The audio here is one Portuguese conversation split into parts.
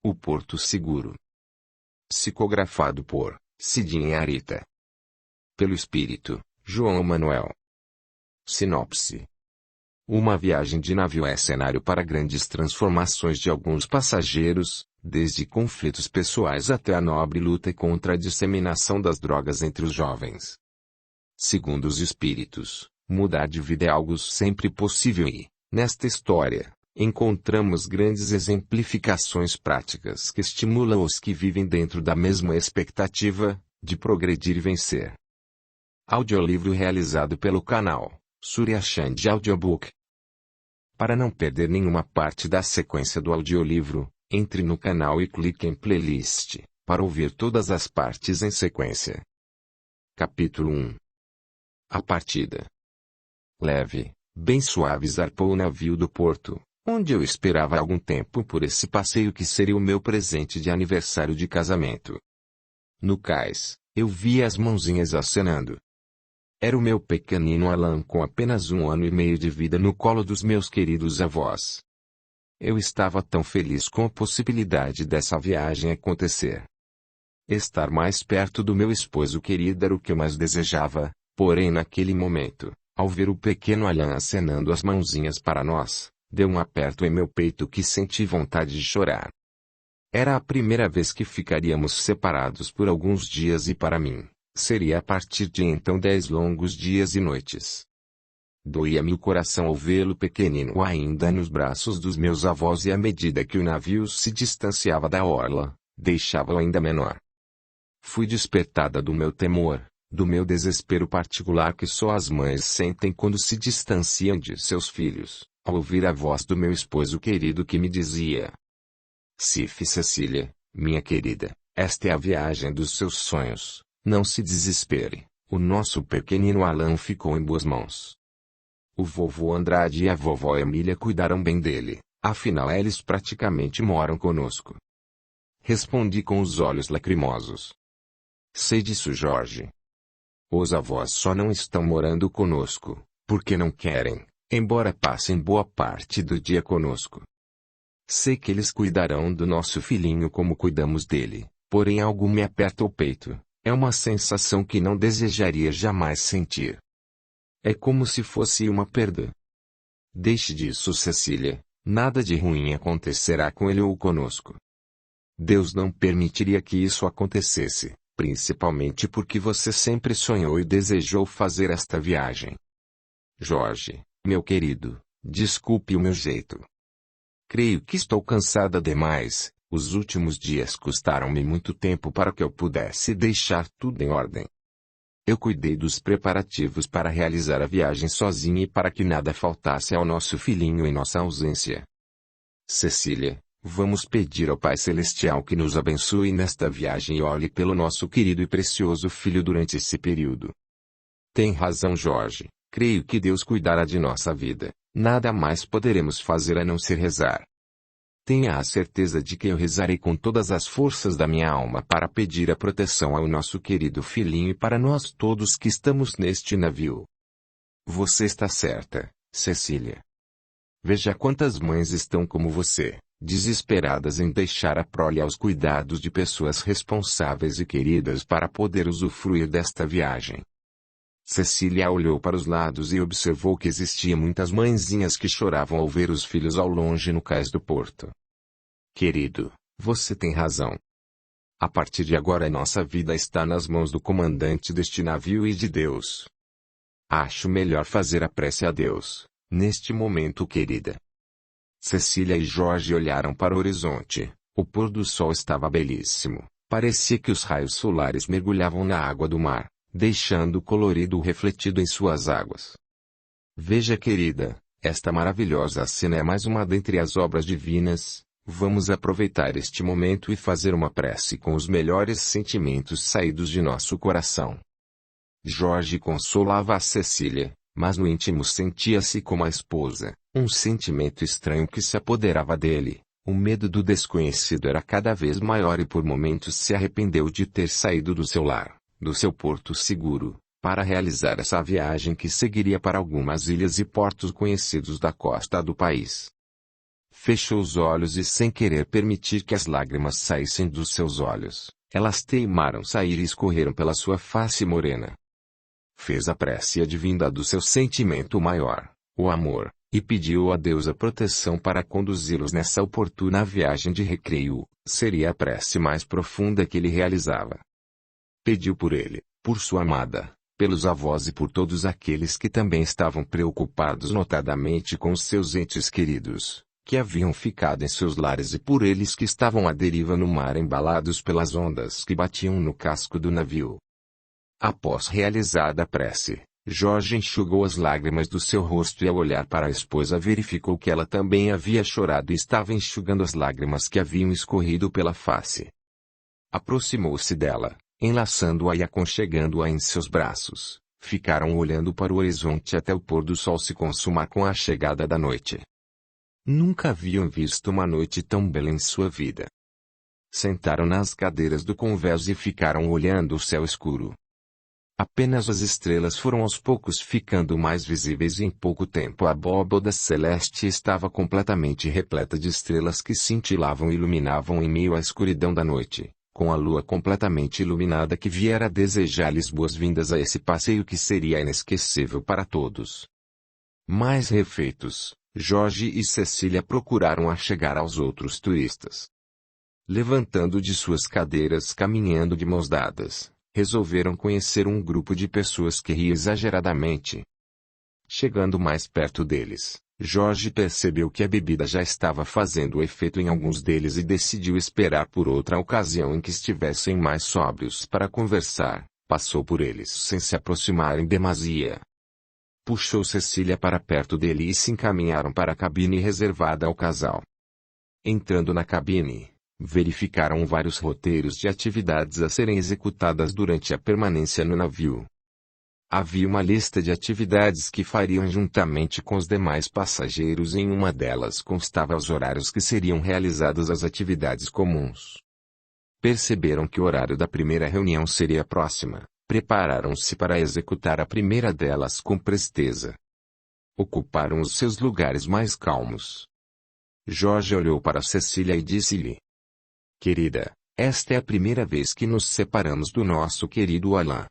O Porto Seguro. Psicografado por Cidinha Arita. Pelo Espírito, João Manuel. Sinopse. Uma viagem de navio é cenário para grandes transformações de alguns passageiros, desde conflitos pessoais até a nobre luta contra a disseminação das drogas entre os jovens. Segundo os espíritos, mudar de vida é algo sempre possível e, nesta história, encontramos grandes exemplificações práticas que estimulam os que vivem dentro da mesma expectativa, de progredir e vencer. Audiolivro realizado pelo canal Surya Chand Audiobook. Para não perder nenhuma parte da sequência do audiolivro, entre no canal e clique em playlist, para ouvir todas as partes em sequência. Capítulo 1. A partida. Leve, bem suave zarpou o navio do porto, onde eu esperava há algum tempo por esse passeio que seria o meu presente de aniversário de casamento. No cais, eu via as mãozinhas acenando. Era o meu pequenino Alan com apenas 1 ano e meio de vida no colo dos meus queridos avós. Eu estava tão feliz com a possibilidade dessa viagem acontecer. Estar mais perto do meu esposo querido era o que eu mais desejava, porém naquele momento, ao ver o pequeno Alan acenando as mãozinhas para nós, deu um aperto em meu peito que senti vontade de chorar. Era a primeira vez que ficaríamos separados por alguns dias e para mim, seria a partir de então 10 longos dias e noites. Doía-me o coração ao vê-lo pequenino ainda nos braços dos meus avós e à medida que o navio se distanciava da orla, deixava-o ainda menor. Fui despertada do meu temor, do meu desespero particular que só as mães sentem quando se distanciam de seus filhos, ao ouvir a voz do meu esposo querido que me dizia: Cif Cecília, minha querida, esta é a viagem dos seus sonhos, não se desespere, o nosso pequenino Alan ficou em boas mãos. O vovô Andrade e a vovó Emília cuidaram bem dele, afinal eles praticamente moram conosco. Respondi com os olhos lacrimosos. Sei disso, Jorge. Os avós só não estão morando conosco, porque não querem, embora passem boa parte do dia conosco. Sei que eles cuidarão do nosso filhinho como cuidamos dele, porém algo me aperta o peito, é uma sensação que não desejaria jamais sentir. É como se fosse uma perda. Deixe disso, Cecília, nada de ruim acontecerá com ele ou conosco. Deus não permitiria que isso acontecesse, principalmente porque você sempre sonhou e desejou fazer esta viagem. Jorge, meu querido, desculpe o meu jeito. Creio que estou cansada demais, os últimos dias custaram-me muito tempo para que eu pudesse deixar tudo em ordem. Eu cuidei dos preparativos para realizar a viagem sozinha e para que nada faltasse ao nosso filhinho em nossa ausência. Cecília, vamos pedir ao Pai Celestial que nos abençoe nesta viagem e olhe pelo nosso querido e precioso filho durante esse período. Tem razão, Jorge, creio que Deus cuidará de nossa vida, nada mais poderemos fazer a não ser rezar. Tenha a certeza de que eu rezarei com todas as forças da minha alma para pedir a proteção ao nosso querido filhinho e para nós todos que estamos neste navio. Você está certa, Cecília. Veja quantas mães estão como você, desesperadas em deixar a prole aos cuidados de pessoas responsáveis e queridas para poder usufruir desta viagem. Cecília olhou para os lados e observou que existiam muitas mãezinhas que choravam ao ver os filhos ao longe no cais do porto. Querido, você tem razão. A partir de agora nossa vida está nas mãos do comandante deste navio e de Deus. Acho melhor fazer a prece a Deus, neste momento, querida. Cecília e Jorge olharam para o horizonte. O pôr do sol estava belíssimo. Parecia que os raios solares mergulhavam na água do mar, deixando o colorido refletido em suas águas. Veja, querida, esta maravilhosa cena é mais uma dentre as obras divinas. Vamos aproveitar este momento e fazer uma prece com os melhores sentimentos saídos de nosso coração. Jorge consolava a Cecília, mas no íntimo sentia-se como a esposa, um sentimento estranho que se apoderava dele. O medo do desconhecido era cada vez maior e por momentos se arrependeu de ter saído do seu lar, do seu porto seguro, para realizar essa viagem que seguiria para algumas ilhas e portos conhecidos da costa do país. Fechou os olhos e, sem querer permitir que as lágrimas saíssem dos seus olhos, elas teimaram sair e escorreram pela sua face morena. Fez a prece advinda do seu sentimento maior, o amor, e pediu a Deus a proteção para conduzi-los nessa oportuna viagem de recreio. Seria a prece mais profunda que ele realizava. Pediu por ele, por sua amada, pelos avós e por todos aqueles que também estavam preocupados notadamente com os seus entes queridos, que haviam ficado em seus lares, e por eles que estavam à deriva no mar embalados pelas ondas que batiam no casco do navio. Após realizada a prece, Jorge enxugou as lágrimas do seu rosto e, ao olhar para a esposa, verificou que ela também havia chorado e estava enxugando as lágrimas que haviam escorrido pela face. Aproximou-se dela, enlaçando-a e aconchegando-a em seus braços. Ficaram olhando para o horizonte até o pôr do sol se consumar com a chegada da noite. Nunca haviam visto uma noite tão bela em sua vida. Sentaram nas cadeiras do convés e ficaram olhando o céu escuro. Apenas as estrelas foram aos poucos ficando mais visíveis e em pouco tempo a abóbada celeste estava completamente repleta de estrelas que cintilavam e iluminavam em meio à escuridão da noite, com a lua completamente iluminada que viera desejar-lhes boas-vindas a esse passeio que seria inesquecível para todos. Mais refeitos, Jorge e Cecília procuraram achegar aos outros turistas. Levantando de suas cadeiras, caminhando de mãos dadas, resolveram conhecer um grupo de pessoas que ria exageradamente. Chegando mais perto deles, Jorge percebeu que a bebida já estava fazendo efeito em alguns deles e decidiu esperar por outra ocasião em que estivessem mais sóbrios para conversar. Passou por eles sem se aproximar em demasia. Puxou Cecília para perto dele e se encaminharam para a cabine reservada ao casal. Entrando na cabine, verificaram vários roteiros de atividades a serem executadas durante a permanência no navio. Havia uma lista de atividades que fariam juntamente com os demais passageiros e em uma delas constava os horários que seriam realizadas as atividades comuns. Perceberam que o horário da primeira reunião seria próxima, prepararam-se para executar a primeira delas com presteza. Ocuparam os seus lugares mais calmos. Jorge olhou para Cecília e disse-lhe: Querida, esta é a primeira vez que nos separamos do nosso querido Alain.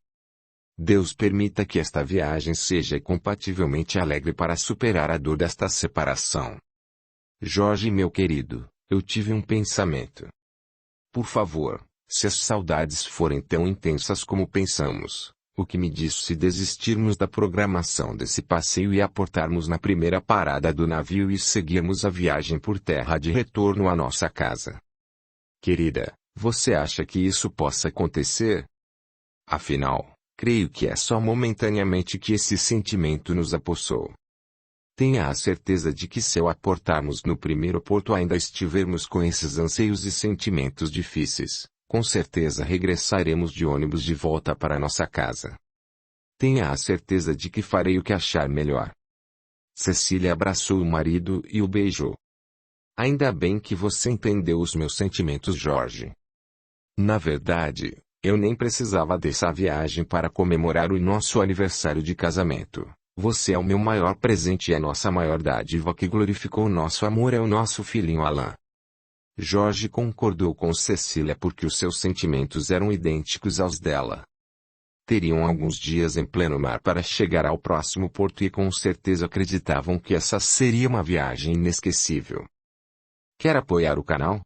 Deus permita que esta viagem seja compativelmente alegre para superar a dor desta separação. Jorge, meu querido, eu tive um pensamento. Por favor, se as saudades forem tão intensas como pensamos, o que me diz se desistirmos da programação desse passeio e aportarmos na primeira parada do navio e seguirmos a viagem por terra de retorno à nossa casa? Querida, você acha que isso possa acontecer? Afinal, creio que é só momentaneamente que esse sentimento nos apossou. Tenha a certeza de que se ao aportarmos no primeiro porto ainda estivermos com esses anseios e sentimentos difíceis, com certeza regressaremos de ônibus de volta para nossa casa. Tenha a certeza de que farei o que achar melhor. Cecília abraçou o marido e o beijou. Ainda bem que você entendeu os meus sentimentos, Jorge. Na verdade, eu nem precisava dessa viagem para comemorar o nosso aniversário de casamento. Você é o meu maior presente e a nossa maior dádiva que glorificou o nosso amor é o nosso filhinho Alain. Jorge concordou com Cecília porque os seus sentimentos eram idênticos aos dela. Teriam alguns dias em pleno mar para chegar ao próximo porto e com certeza acreditavam que essa seria uma viagem inesquecível. Quer apoiar o canal?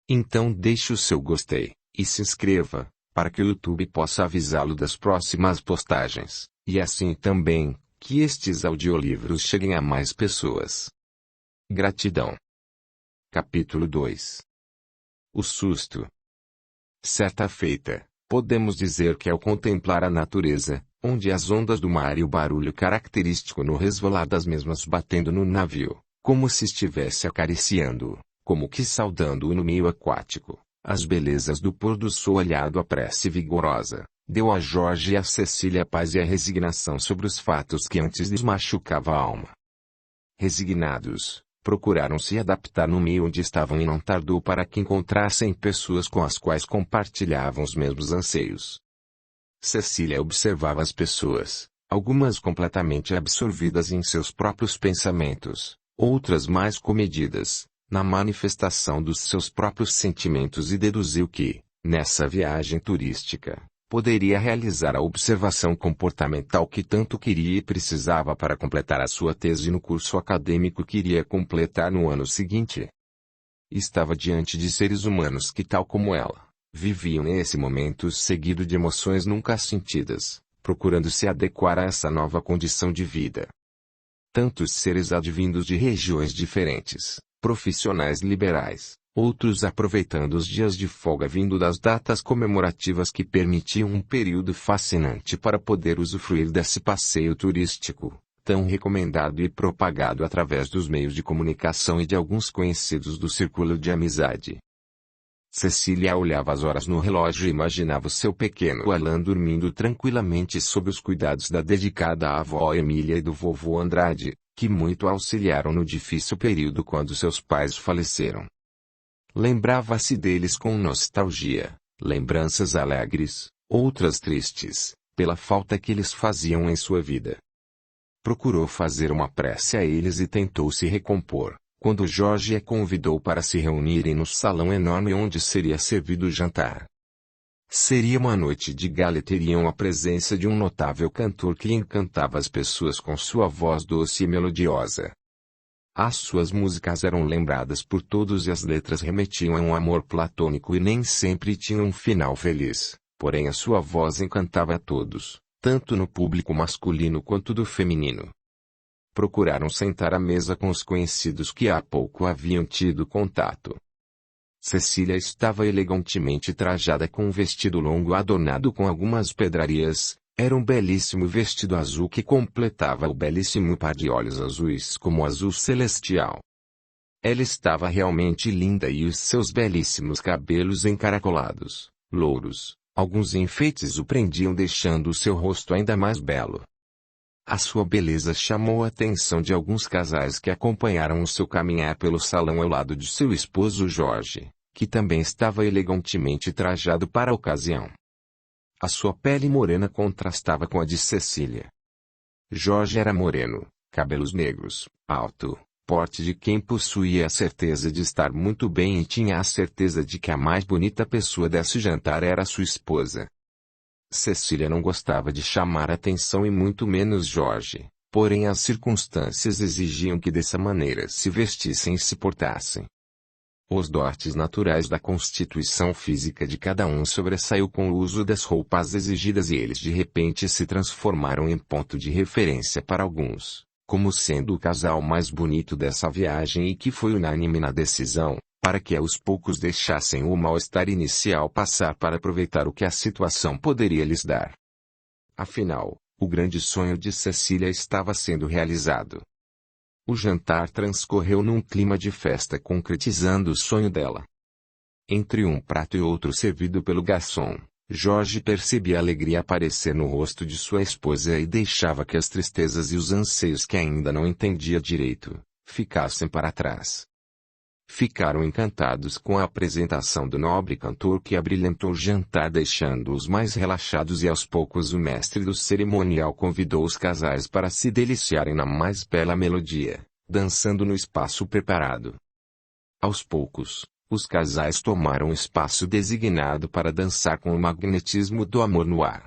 Então deixe o seu gostei, e se inscreva, para que o YouTube possa avisá-lo das próximas postagens, e assim também, que estes audiolivros cheguem a mais pessoas. Gratidão. Capítulo 2. O susto. Certa feita, podemos dizer que ao contemplar a natureza, onde as ondas do mar e o barulho característico no resvalar das mesmas batendo no navio, como se estivesse acariciando-o, como que saudando-o no meio aquático, as belezas do pôr do sol aliado à prece vigorosa, deu a Jorge e a Cecília a paz e a resignação sobre os fatos que antes lhes machucava a alma. Resignados, procuraram se adaptar no meio onde estavam e não tardou para que encontrassem pessoas com as quais compartilhavam os mesmos anseios. Cecília observava as pessoas, algumas completamente absorvidas em seus próprios pensamentos, outras mais comedidas, na manifestação dos seus próprios sentimentos e deduziu que, nessa viagem turística, poderia realizar a observação comportamental que tanto queria e precisava para completar a sua tese no curso acadêmico que iria completar no ano seguinte. Estava diante de seres humanos que, tal como ela, viviam nesse momento seguido de emoções nunca sentidas, procurando se adequar a essa nova condição de vida. Tantos seres advindos de regiões diferentes, profissionais liberais, outros aproveitando os dias de folga vindo das datas comemorativas que permitiam um período fascinante para poder usufruir desse passeio turístico, tão recomendado e propagado através dos meios de comunicação e de alguns conhecidos do círculo de amizade. Cecília olhava as horas no relógio e imaginava o seu pequeno Alan dormindo tranquilamente sob os cuidados da dedicada avó Emília e do vovô Andrade, que muito auxiliaram no difícil período quando seus pais faleceram. Lembrava-se deles com nostalgia, lembranças alegres, outras tristes, pela falta que eles faziam em sua vida. Procurou fazer uma prece a eles e tentou se recompor, quando Jorge a convidou para se reunirem no salão enorme onde seria servido o jantar. Seria uma noite de gala e teriam a presença de um notável cantor que encantava as pessoas com sua voz doce e melodiosa. As suas músicas eram lembradas por todos e as letras remetiam a um amor platônico e nem sempre tinham um final feliz, porém a sua voz encantava a todos, tanto no público masculino quanto do feminino. Procuraram sentar à mesa com os conhecidos que há pouco haviam tido contato. Cecília estava elegantemente trajada com um vestido longo adornado com algumas pedrarias. Era um belíssimo vestido azul que completava o belíssimo par de olhos azuis como azul celestial. Ela estava realmente linda e os seus belíssimos cabelos encaracolados, louros, alguns enfeites o prendiam deixando o seu rosto ainda mais belo. A sua beleza chamou a atenção de alguns casais que acompanharam o seu caminhar pelo salão ao lado de seu esposo Jorge, que também estava elegantemente trajado para a ocasião. A sua pele morena contrastava com a de Cecília. Jorge era moreno, cabelos negros, alto, porte de quem possuía a certeza de estar muito bem e tinha a certeza de que a mais bonita pessoa desse jantar era sua esposa. Cecília não gostava de chamar atenção e muito menos Jorge, porém as circunstâncias exigiam que dessa maneira se vestissem e se portassem. Os dotes naturais da constituição física de cada um sobressaiu com o uso das roupas exigidas e eles de repente se transformaram em ponto de referência para alguns, como sendo o casal mais bonito dessa viagem e que foi unânime na decisão, para que aos poucos deixassem o mal-estar inicial passar para aproveitar o que a situação poderia lhes dar. Afinal, o grande sonho de Cecília estava sendo realizado. O jantar transcorreu num clima de festa concretizando o sonho dela. Entre um prato e outro servido pelo garçom, Jorge percebia a alegria aparecer no rosto de sua esposa e deixava que as tristezas e os anseios que ainda não entendia direito, ficassem para trás. Ficaram encantados com a apresentação do nobre cantor que abrilhantou o jantar deixando-os mais relaxados e aos poucos o mestre do cerimonial convidou os casais para se deliciarem na mais bela melodia, dançando no espaço preparado. Aos poucos, os casais tomaram o espaço designado para dançar com o magnetismo do amor no ar.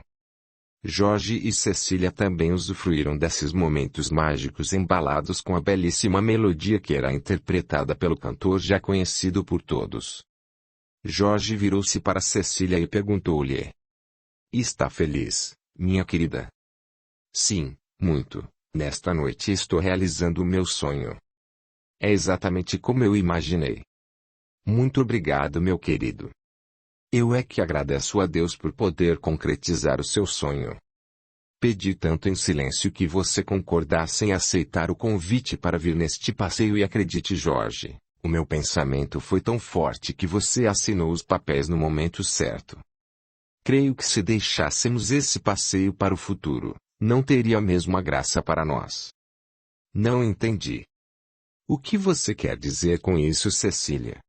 Jorge e Cecília também usufruíram desses momentos mágicos embalados com a belíssima melodia que era interpretada pelo cantor já conhecido por todos. Jorge virou-se para Cecília e perguntou-lhe: "Está feliz, minha querida?" "Sim, muito. Nesta noite estou realizando o meu sonho. É exatamente como eu imaginei." "Muito obrigado, meu querido. Eu é que agradeço a Deus por poder concretizar o seu sonho. Pedi tanto em silêncio que você concordasse em aceitar o convite para vir neste passeio e acredite, Jorge, o meu pensamento foi tão forte que você assinou os papéis no momento certo. Creio que se deixássemos esse passeio para o futuro, não teria a mesma graça para nós." "Não entendi." "O que você quer dizer com isso, Cecília?"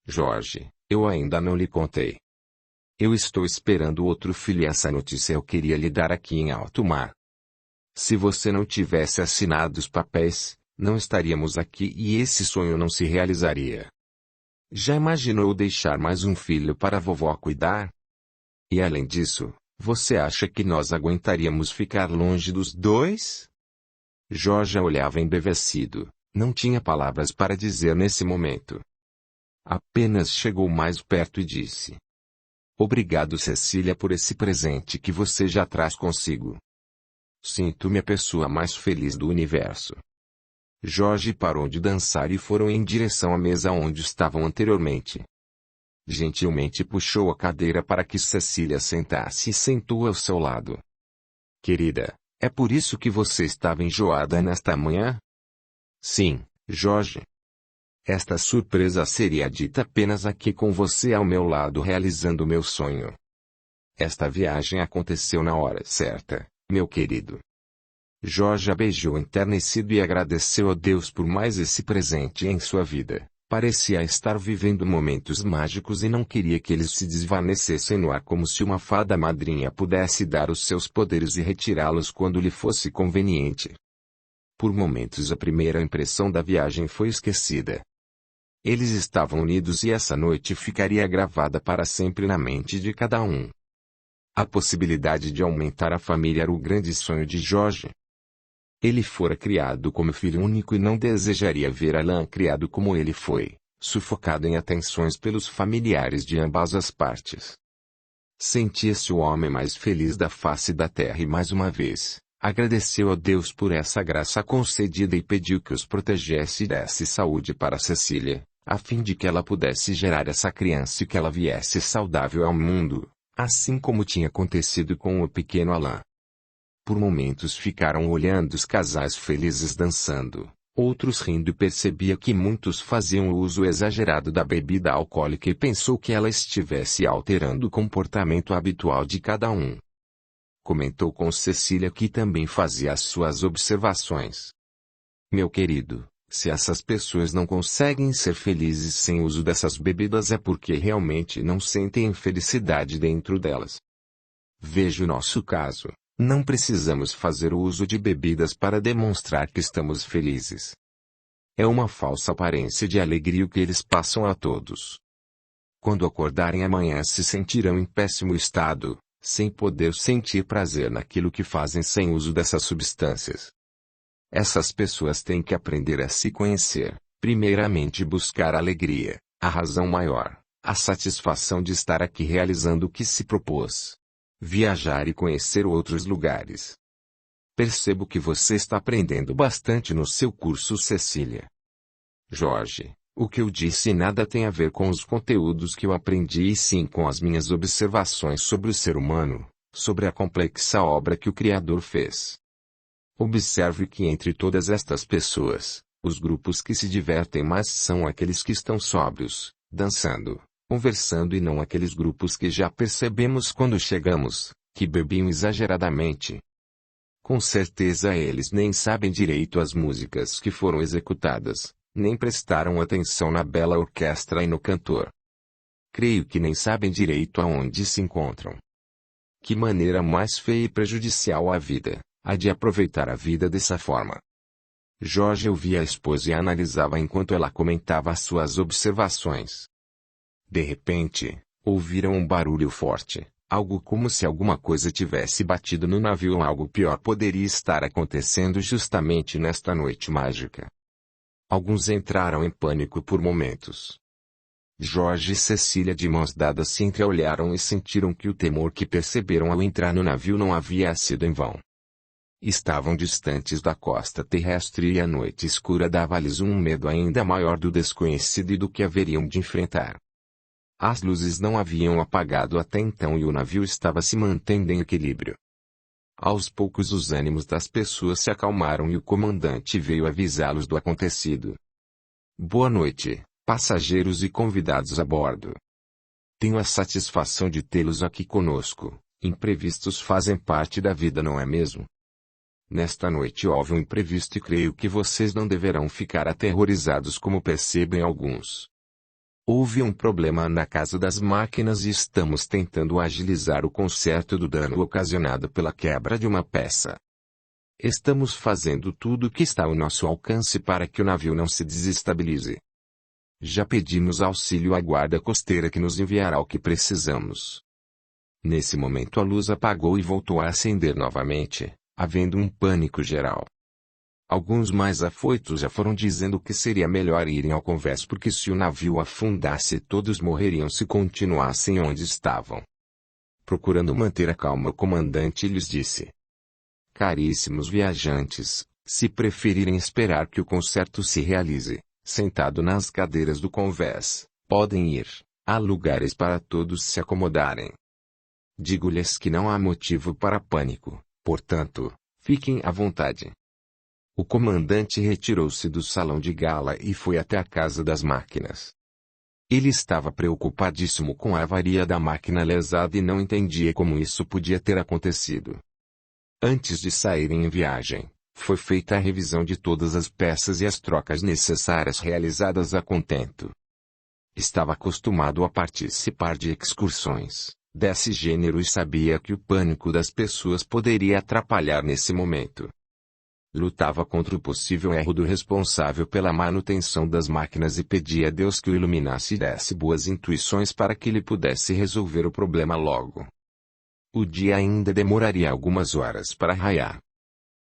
"Jorge, eu ainda não lhe contei. Eu estou esperando outro filho e essa notícia eu queria lhe dar aqui em alto mar. Se você não tivesse assinado os papéis, não estaríamos aqui e esse sonho não se realizaria. Já imaginou deixar mais um filho para a vovó cuidar? E além disso, você acha que nós aguentaríamos ficar longe dos dois? Jorge a olhava embevecido, não tinha palavras para dizer nesse momento. Apenas chegou mais perto e disse: Obrigado, Cecília, por esse presente que você já traz consigo. Sinto-me a pessoa mais feliz do universo. Jorge parou de dançar e foram em direção à mesa onde estavam anteriormente. Gentilmente puxou a cadeira para que Cecília sentasse e sentou ao seu lado. Querida, é por isso que você estava enjoada nesta manhã? Sim, Jorge. Esta surpresa seria dita apenas aqui com você ao meu lado realizando meu sonho. Esta viagem aconteceu na hora certa, meu querido. Jorge a beijou enternecido e agradeceu a Deus por mais esse presente em sua vida. Parecia estar vivendo momentos mágicos e não queria que eles se desvanecessem no ar como se uma fada madrinha pudesse dar os seus poderes e retirá-los quando lhe fosse conveniente. Por momentos a primeira impressão da viagem foi esquecida. Eles estavam unidos e essa noite ficaria gravada para sempre na mente de cada um. A possibilidade de aumentar a família era o grande sonho de Jorge. Ele fora criado como filho único e não desejaria ver Alan criado como ele foi, sufocado em atenções pelos familiares de ambas as partes. Sentia-se o homem mais feliz da face da terra e mais uma vez, agradeceu a Deus por essa graça concedida e pediu que os protegesse e desse saúde para Cecília, a fim de que ela pudesse gerar essa criança e que ela viesse saudável ao mundo, assim como tinha acontecido com o pequeno Alan. Por momentos ficaram olhando os casais felizes dançando, outros rindo e percebia que muitos faziam o uso exagerado da bebida alcoólica e pensou que ela estivesse alterando o comportamento habitual de cada um. Comentou com Cecília que também fazia as suas observações. Meu querido, se essas pessoas não conseguem ser felizes sem o uso dessas bebidas é porque realmente não sentem felicidade dentro delas. Veja o nosso caso. Não precisamos fazer o uso de bebidas para demonstrar que estamos felizes. É uma falsa aparência de alegria o que eles passam a todos. Quando acordarem amanhã se sentirão em péssimo estado, sem poder sentir prazer naquilo que fazem sem uso dessas substâncias. Essas pessoas têm que aprender a se conhecer, primeiramente buscar a alegria, a razão maior, a satisfação de estar aqui realizando o que se propôs. Viajar e conhecer outros lugares. Percebo que você está aprendendo bastante no seu curso, Cecília. Jorge, o que eu disse nada tem a ver com os conteúdos que eu aprendi e sim com as minhas observações sobre o ser humano, sobre a complexa obra que o Criador fez. Observe que entre todas estas pessoas, os grupos que se divertem mais são aqueles que estão sóbrios, dançando, conversando e não aqueles grupos que já percebemos quando chegamos, que bebiam exageradamente. Com certeza eles nem sabem direito as músicas que foram executadas, nem prestaram atenção na bela orquestra e no cantor. Creio que nem sabem direito aonde se encontram. Que maneira mais feia e prejudicial à vida, a de aproveitar a vida dessa forma. Jorge ouvia a esposa e a analisava enquanto ela comentava as suas observações. De repente, ouviram um barulho forte, algo como se alguma coisa tivesse batido no navio ou algo pior poderia estar acontecendo justamente nesta noite mágica. Alguns entraram em pânico por momentos. Jorge e Cecília de mãos dadas se entreolharam e sentiram que o temor que perceberam ao entrar no navio não havia sido em vão. Estavam distantes da costa terrestre e a noite escura dava-lhes um medo ainda maior do desconhecido e do que haveriam de enfrentar. As luzes não haviam apagado até então e o navio estava se mantendo em equilíbrio. Aos poucos os ânimos das pessoas se acalmaram e o comandante veio avisá-los do acontecido. Boa noite, passageiros e convidados a bordo. Tenho a satisfação de tê-los aqui conosco. Imprevistos fazem parte da vida, não é mesmo? Nesta noite houve um imprevisto e creio que vocês não deverão ficar aterrorizados como percebem alguns. Houve um problema na casa das máquinas e estamos tentando agilizar o conserto do dano ocasionado pela quebra de uma peça. Estamos fazendo tudo o que está ao nosso alcance para que o navio não se desestabilize. Já pedimos auxílio à guarda costeira que nos enviará o que precisamos. Nesse momento a luz apagou e voltou a acender novamente, havendo um pânico geral. Alguns mais afoitos já foram dizendo que seria melhor irem ao convés porque se o navio afundasse todos morreriam se continuassem onde estavam. Procurando manter a calma, o comandante lhes disse: Caríssimos viajantes, se preferirem esperar que o concerto se realize, sentado nas cadeiras do convés, podem ir, há lugares para todos se acomodarem. Digo-lhes que não há motivo para pânico, portanto, fiquem à vontade. O comandante retirou-se do salão de gala e foi até a casa das máquinas. Ele estava preocupadíssimo com a avaria da máquina lesada e não entendia como isso podia ter acontecido. Antes de saírem em viagem, foi feita a revisão de todas as peças e as trocas necessárias realizadas a contento. Estava acostumado a participar de excursões desse gênero e sabia que o pânico das pessoas poderia atrapalhar nesse momento. Lutava contra o possível erro do responsável pela manutenção das máquinas e pedia a Deus que o iluminasse e desse boas intuições para que ele pudesse resolver o problema logo. O dia ainda demoraria algumas horas para raiar.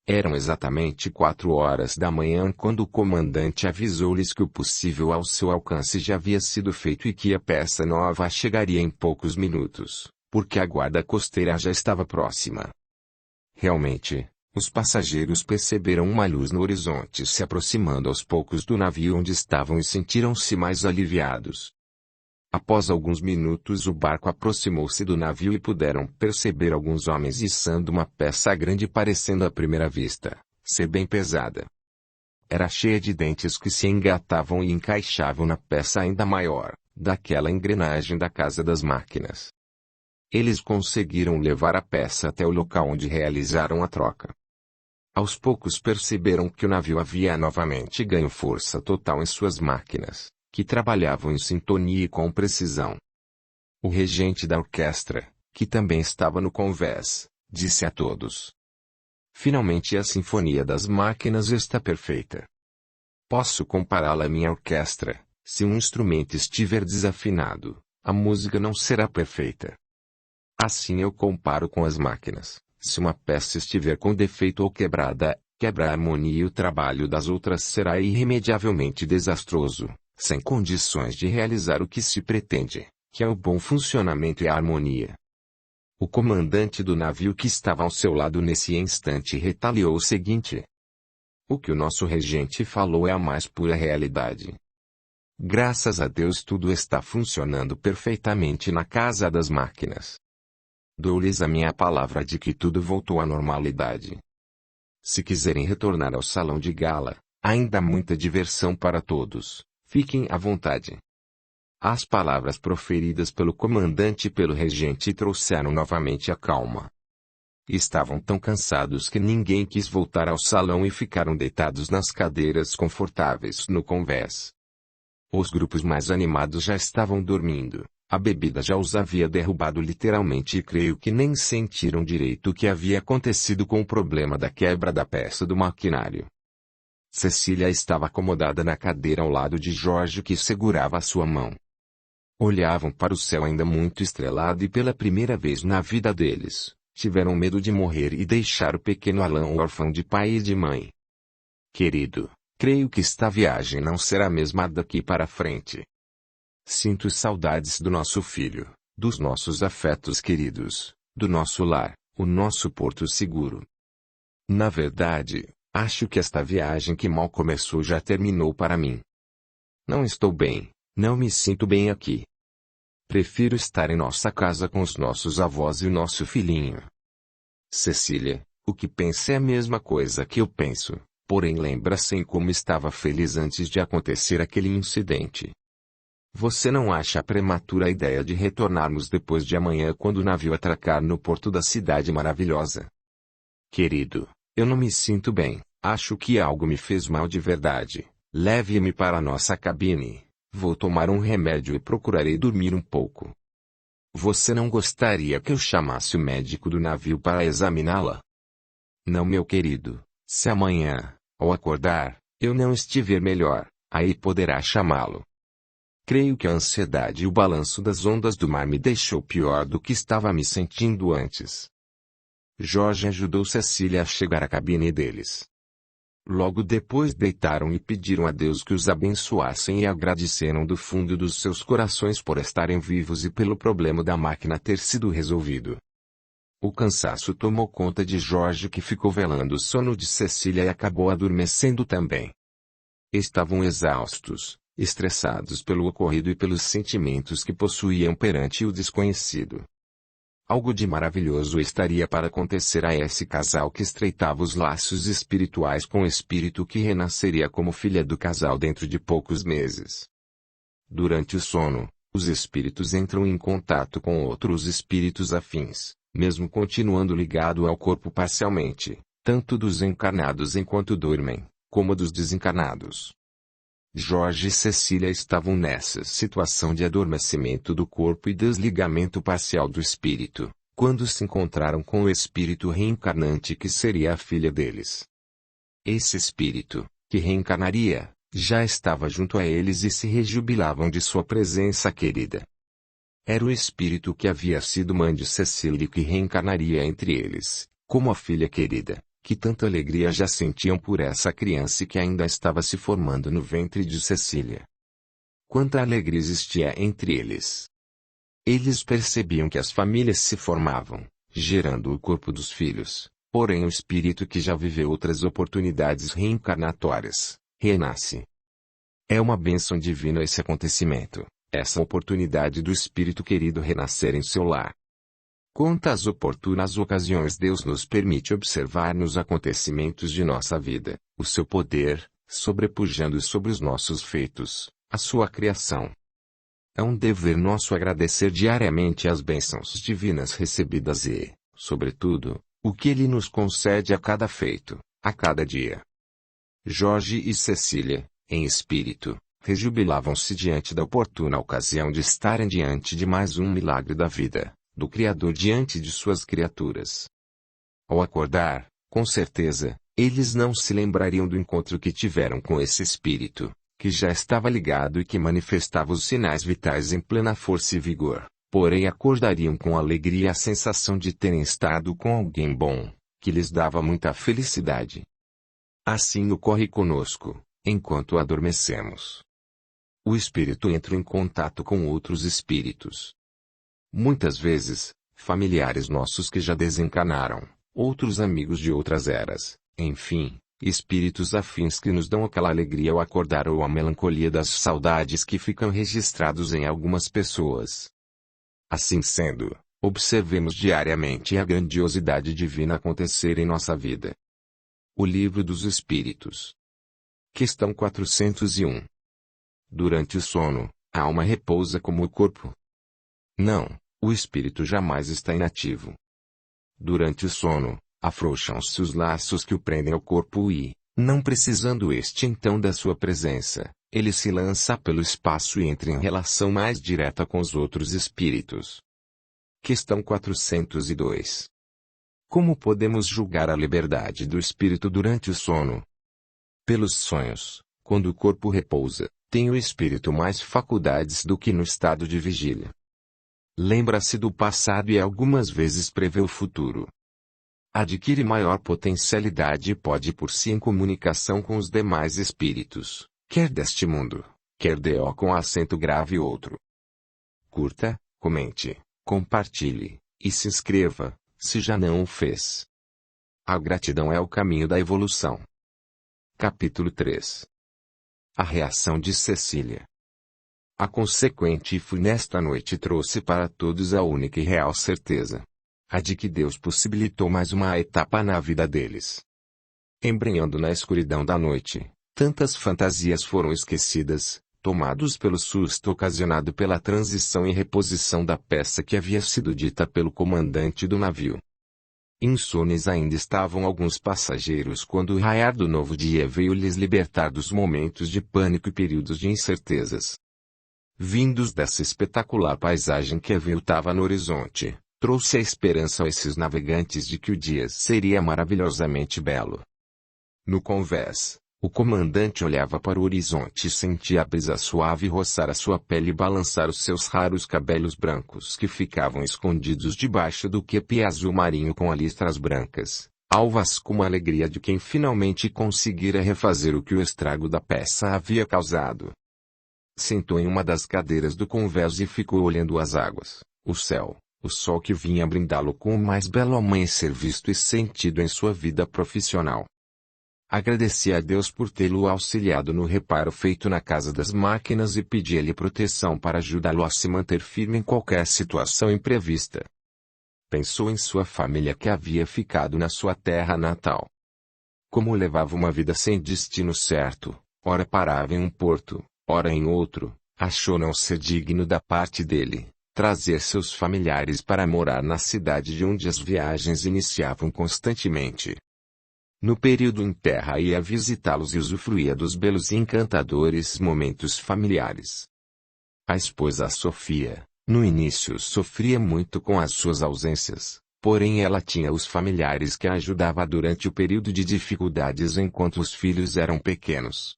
Eram exatamente 4 horas da manhã quando o comandante avisou-lhes que o possível ao seu alcance já havia sido feito e que a peça nova chegaria em poucos minutos, porque a guarda costeira já estava próxima. Realmente, os passageiros perceberam uma luz no horizonte se aproximando aos poucos do navio onde estavam e sentiram-se mais aliviados. Após alguns minutos o barco aproximou-se do navio e puderam perceber alguns homens içando uma peça grande parecendo à primeira vista ser bem pesada. Era cheia de dentes que se engatavam e encaixavam na peça ainda maior, daquela engrenagem da casa das máquinas. Eles conseguiram levar a peça até o local onde realizaram a troca. Aos poucos perceberam que o navio havia novamente ganho força total em suas máquinas, que trabalhavam em sintonia e com precisão. O regente da orquestra, que também estava no convés, disse a todos: Finalmente a sinfonia das máquinas está perfeita. Posso compará-la à minha orquestra. Se um instrumento estiver desafinado, a música não será perfeita. Assim eu comparo com as máquinas. Se uma peça estiver com defeito ou quebrada, quebra a harmonia e o trabalho das outras será irremediavelmente desastroso, sem condições de realizar o que se pretende, que é o bom funcionamento e a harmonia. O comandante do navio que estava ao seu lado nesse instante retaliou o seguinte: O que o nosso regente falou é a mais pura realidade. Graças a Deus tudo está funcionando perfeitamente na casa das máquinas. Dou-lhes a minha palavra de que tudo voltou à normalidade. Se quiserem retornar ao salão de gala, ainda há muita diversão para todos, fiquem à vontade. As palavras proferidas pelo comandante e pelo regente trouxeram novamente a calma. Estavam tão cansados que ninguém quis voltar ao salão e ficaram deitados nas cadeiras confortáveis no convés. Os grupos mais animados já estavam dormindo. A bebida já os havia derrubado literalmente e creio que nem sentiram direito o que havia acontecido com o problema da quebra da peça do maquinário. Cecília estava acomodada na cadeira ao lado de Jorge que segurava a sua mão. Olhavam para o céu ainda muito estrelado e pela primeira vez na vida deles, tiveram medo de morrer e deixar o pequeno Alan órfão de pai e de mãe. Querido, creio que esta viagem não será a mesma daqui para frente. Sinto saudades do nosso filho, dos nossos afetos queridos, do nosso lar, o nosso porto seguro. Na verdade, acho que esta viagem que mal começou já terminou para mim. Não estou bem, não me sinto bem aqui. Prefiro estar em nossa casa com os nossos avós e o nosso filhinho. Cecília, o que pensa é a mesma coisa que eu penso, porém lembra-se em como estava feliz antes de acontecer aquele incidente. Você não acha prematura a ideia de retornarmos depois de amanhã quando o navio atracar no porto da cidade maravilhosa? Querido, eu não me sinto bem, acho que algo me fez mal de verdade. Leve-me para a nossa cabine. Vou tomar um remédio e procurarei dormir um pouco. Você não gostaria que eu chamasse o médico do navio para examiná-la? Não, meu querido, se amanhã, ao acordar, eu não estiver melhor, aí poderá chamá-lo. Creio que a ansiedade e o balanço das ondas do mar me deixou pior do que estava me sentindo antes. Jorge ajudou Cecília a chegar à cabine deles. Logo depois deitaram e pediram a Deus que os abençoassem e agradeceram do fundo dos seus corações por estarem vivos e pelo problema da máquina ter sido resolvido. O cansaço tomou conta de Jorge, que ficou velando o sono de Cecília e acabou adormecendo também. Estavam exaustos, estressados pelo ocorrido e pelos sentimentos que possuíam perante o desconhecido. Algo de maravilhoso estaria para acontecer a esse casal que estreitava os laços espirituais com o espírito que renasceria como filha do casal dentro de poucos meses. Durante o sono, os espíritos entram em contato com outros espíritos afins, mesmo continuando ligado ao corpo parcialmente, tanto dos encarnados enquanto dormem, como dos desencarnados. Jorge e Cecília estavam nessa situação de adormecimento do corpo e desligamento parcial do espírito, quando se encontraram com o espírito reencarnante que seria a filha deles. Esse espírito, que reencarnaria, já estava junto a eles e se rejubilavam de sua presença querida. Era o espírito que havia sido mãe de Cecília e que reencarnaria entre eles, como a filha querida, que tanta alegria já sentiam por essa criança que ainda estava se formando no ventre de Cecília. Quanta alegria existia entre eles! Eles percebiam que as famílias se formavam, gerando o corpo dos filhos, porém o espírito que já viveu outras oportunidades reencarnatórias, renasce. É uma bênção divina esse acontecimento, essa oportunidade do espírito querido renascer em seu lar. Quantas oportunas ocasiões Deus nos permite observar nos acontecimentos de nossa vida, o seu poder, sobrepujando sobre os nossos feitos, a sua criação. É um dever nosso agradecer diariamente as bênçãos divinas recebidas e, sobretudo, o que Ele nos concede a cada feito, a cada dia. Jorge e Cecília, em espírito, rejubilavam-se diante da oportuna ocasião de estarem diante de mais um milagre da vida, do Criador diante de suas criaturas. Ao acordar, com certeza, eles não se lembrariam do encontro que tiveram com esse espírito, que já estava ligado e que manifestava os sinais vitais em plena força e vigor, porém acordariam com alegria a sensação de terem estado com alguém bom, que lhes dava muita felicidade. Assim ocorre conosco, enquanto adormecemos. O espírito entra em contato com outros espíritos. Muitas vezes, familiares nossos que já desencarnaram, outros amigos de outras eras, enfim, espíritos afins que nos dão aquela alegria ao acordar ou a melancolia das saudades que ficam registrados em algumas pessoas. Assim sendo, observemos diariamente a grandiosidade divina acontecer em nossa vida. O Livro dos Espíritos. Questão 401. Durante o sono, a alma repousa como o corpo? Não, o espírito jamais está inativo. Durante o sono, afrouxam-se os laços que o prendem ao corpo e, não precisando este então da sua presença, ele se lança pelo espaço e entra em relação mais direta com os outros espíritos. Questão 402. Como podemos julgar a liberdade do espírito durante o sono? Pelos sonhos, quando o corpo repousa, tem o espírito mais faculdades do que no estado de vigília. Lembra-se do passado e algumas vezes prevê o futuro. Adquire maior potencialidade e pode pôr-se em comunicação com os demais espíritos, quer deste mundo, quer de O com acento grave outro. Curta, comente, compartilhe, e se inscreva, se já não o fez. A gratidão é o caminho da evolução. Capítulo 3. A reação de Cecília. A consequente e funesta noite trouxe para todos a única e real certeza. A de que Deus possibilitou mais uma etapa na vida deles. Embrenhando na escuridão da noite, tantas fantasias foram esquecidas, tomados pelo susto ocasionado pela transição e reposição da peça que havia sido dita pelo comandante do navio. Insones ainda estavam alguns passageiros quando o raiar do novo dia veio lhes libertar dos momentos de pânico e períodos de incertezas. Vindos dessa espetacular paisagem que aviltava no horizonte, trouxe a esperança a esses navegantes de que o dia seria maravilhosamente belo. No convés, o comandante olhava para o horizonte e sentia a brisa suave roçar a sua pele e balançar os seus raros cabelos brancos que ficavam escondidos debaixo do quepe azul marinho com listras brancas, alvas como a alegria de quem finalmente conseguira refazer o que o estrago da peça havia causado. Sentou em uma das cadeiras do convés e ficou olhando as águas, o céu, o sol que vinha brindá-lo com o mais belo amanhecer visto e sentido em sua vida profissional. Agradecia a Deus por tê-lo auxiliado no reparo feito na casa das máquinas e pedia-lhe proteção para ajudá-lo a se manter firme em qualquer situação imprevista. Pensou em sua família que havia ficado na sua terra natal. Como levava uma vida sem destino certo, ora parava em um porto, ora em outro, achou não ser digno da parte dele trazer seus familiares para morar na cidade de onde as viagens iniciavam constantemente. No período em terra ia visitá-los e usufruía dos belos e encantadores momentos familiares. A esposa Sofia, no início sofria muito com as suas ausências, porém ela tinha os familiares que a ajudava durante o período de dificuldades enquanto os filhos eram pequenos.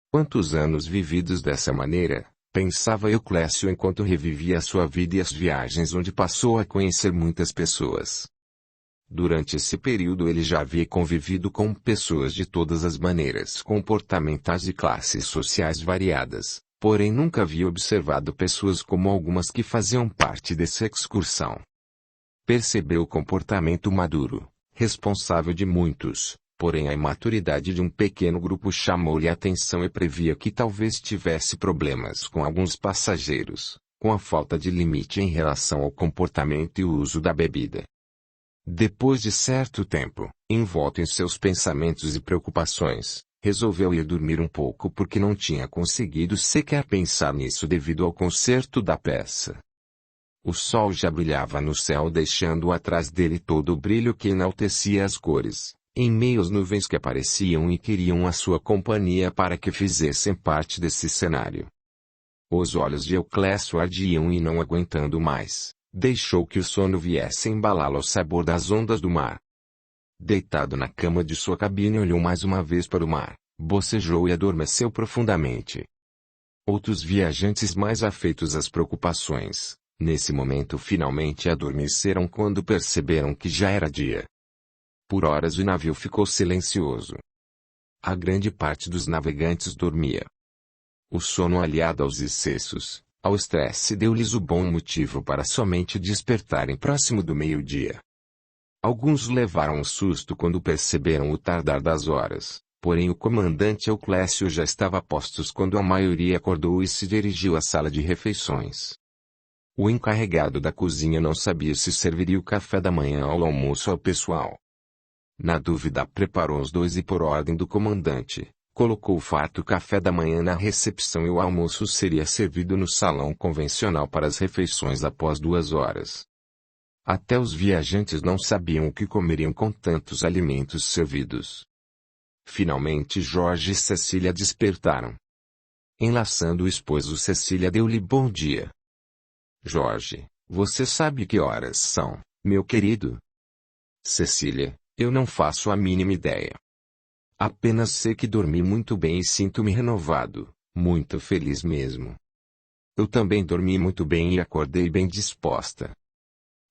Quantos anos vividos dessa maneira, pensava Euclécio enquanto revivia a sua vida e as viagens onde passou a conhecer muitas pessoas. Durante esse período ele já havia convivido com pessoas de todas as maneiras comportamentais e classes sociais variadas, porém nunca havia observado pessoas como algumas que faziam parte dessa excursão. Percebeu o comportamento maduro, responsável de muitos, porém a imaturidade de um pequeno grupo chamou-lhe a atenção e previa que talvez tivesse problemas com alguns passageiros, com a falta de limite em relação ao comportamento e o uso da bebida. Depois de certo tempo, envolto em seus pensamentos e preocupações, resolveu ir dormir um pouco porque não tinha conseguido sequer pensar nisso devido ao concerto da peça. O sol já brilhava no céu deixando atrás dele todo o brilho que enaltecia as cores, em meio às nuvens que apareciam e queriam a sua companhia para que fizessem parte desse cenário. Os olhos de Euclécio ardiam e não aguentando mais, deixou que o sono viesse embalá-lo ao sabor das ondas do mar. Deitado na cama de sua cabine olhou mais uma vez para o mar, bocejou e adormeceu profundamente. Outros viajantes mais afeitos às preocupações, nesse momento finalmente adormeceram quando perceberam que já era dia. Por horas o navio ficou silencioso. A grande parte dos navegantes dormia. O sono aliado aos excessos, ao estresse deu-lhes o bom motivo para somente despertarem próximo do meio-dia. Alguns levaram um susto quando perceberam o tardar das horas, porém o comandante Euclécio já estava a postos quando a maioria acordou e se dirigiu à sala de refeições. O encarregado da cozinha não sabia se serviria o café da manhã ou o almoço ao pessoal. Na dúvida preparou os dois e por ordem do comandante, colocou o farto café da manhã na recepção e o almoço seria servido no salão convencional para as refeições após 2 horas. Até os viajantes não sabiam o que comeriam com tantos alimentos servidos. Finalmente Jorge e Cecília despertaram. Enlaçando o esposo Cecília deu-lhe bom dia. Jorge, você sabe que horas são, meu querido? Cecília, eu não faço a mínima ideia. Apenas sei que dormi muito bem e sinto-me renovado, muito feliz mesmo. Eu também dormi muito bem e acordei bem disposta.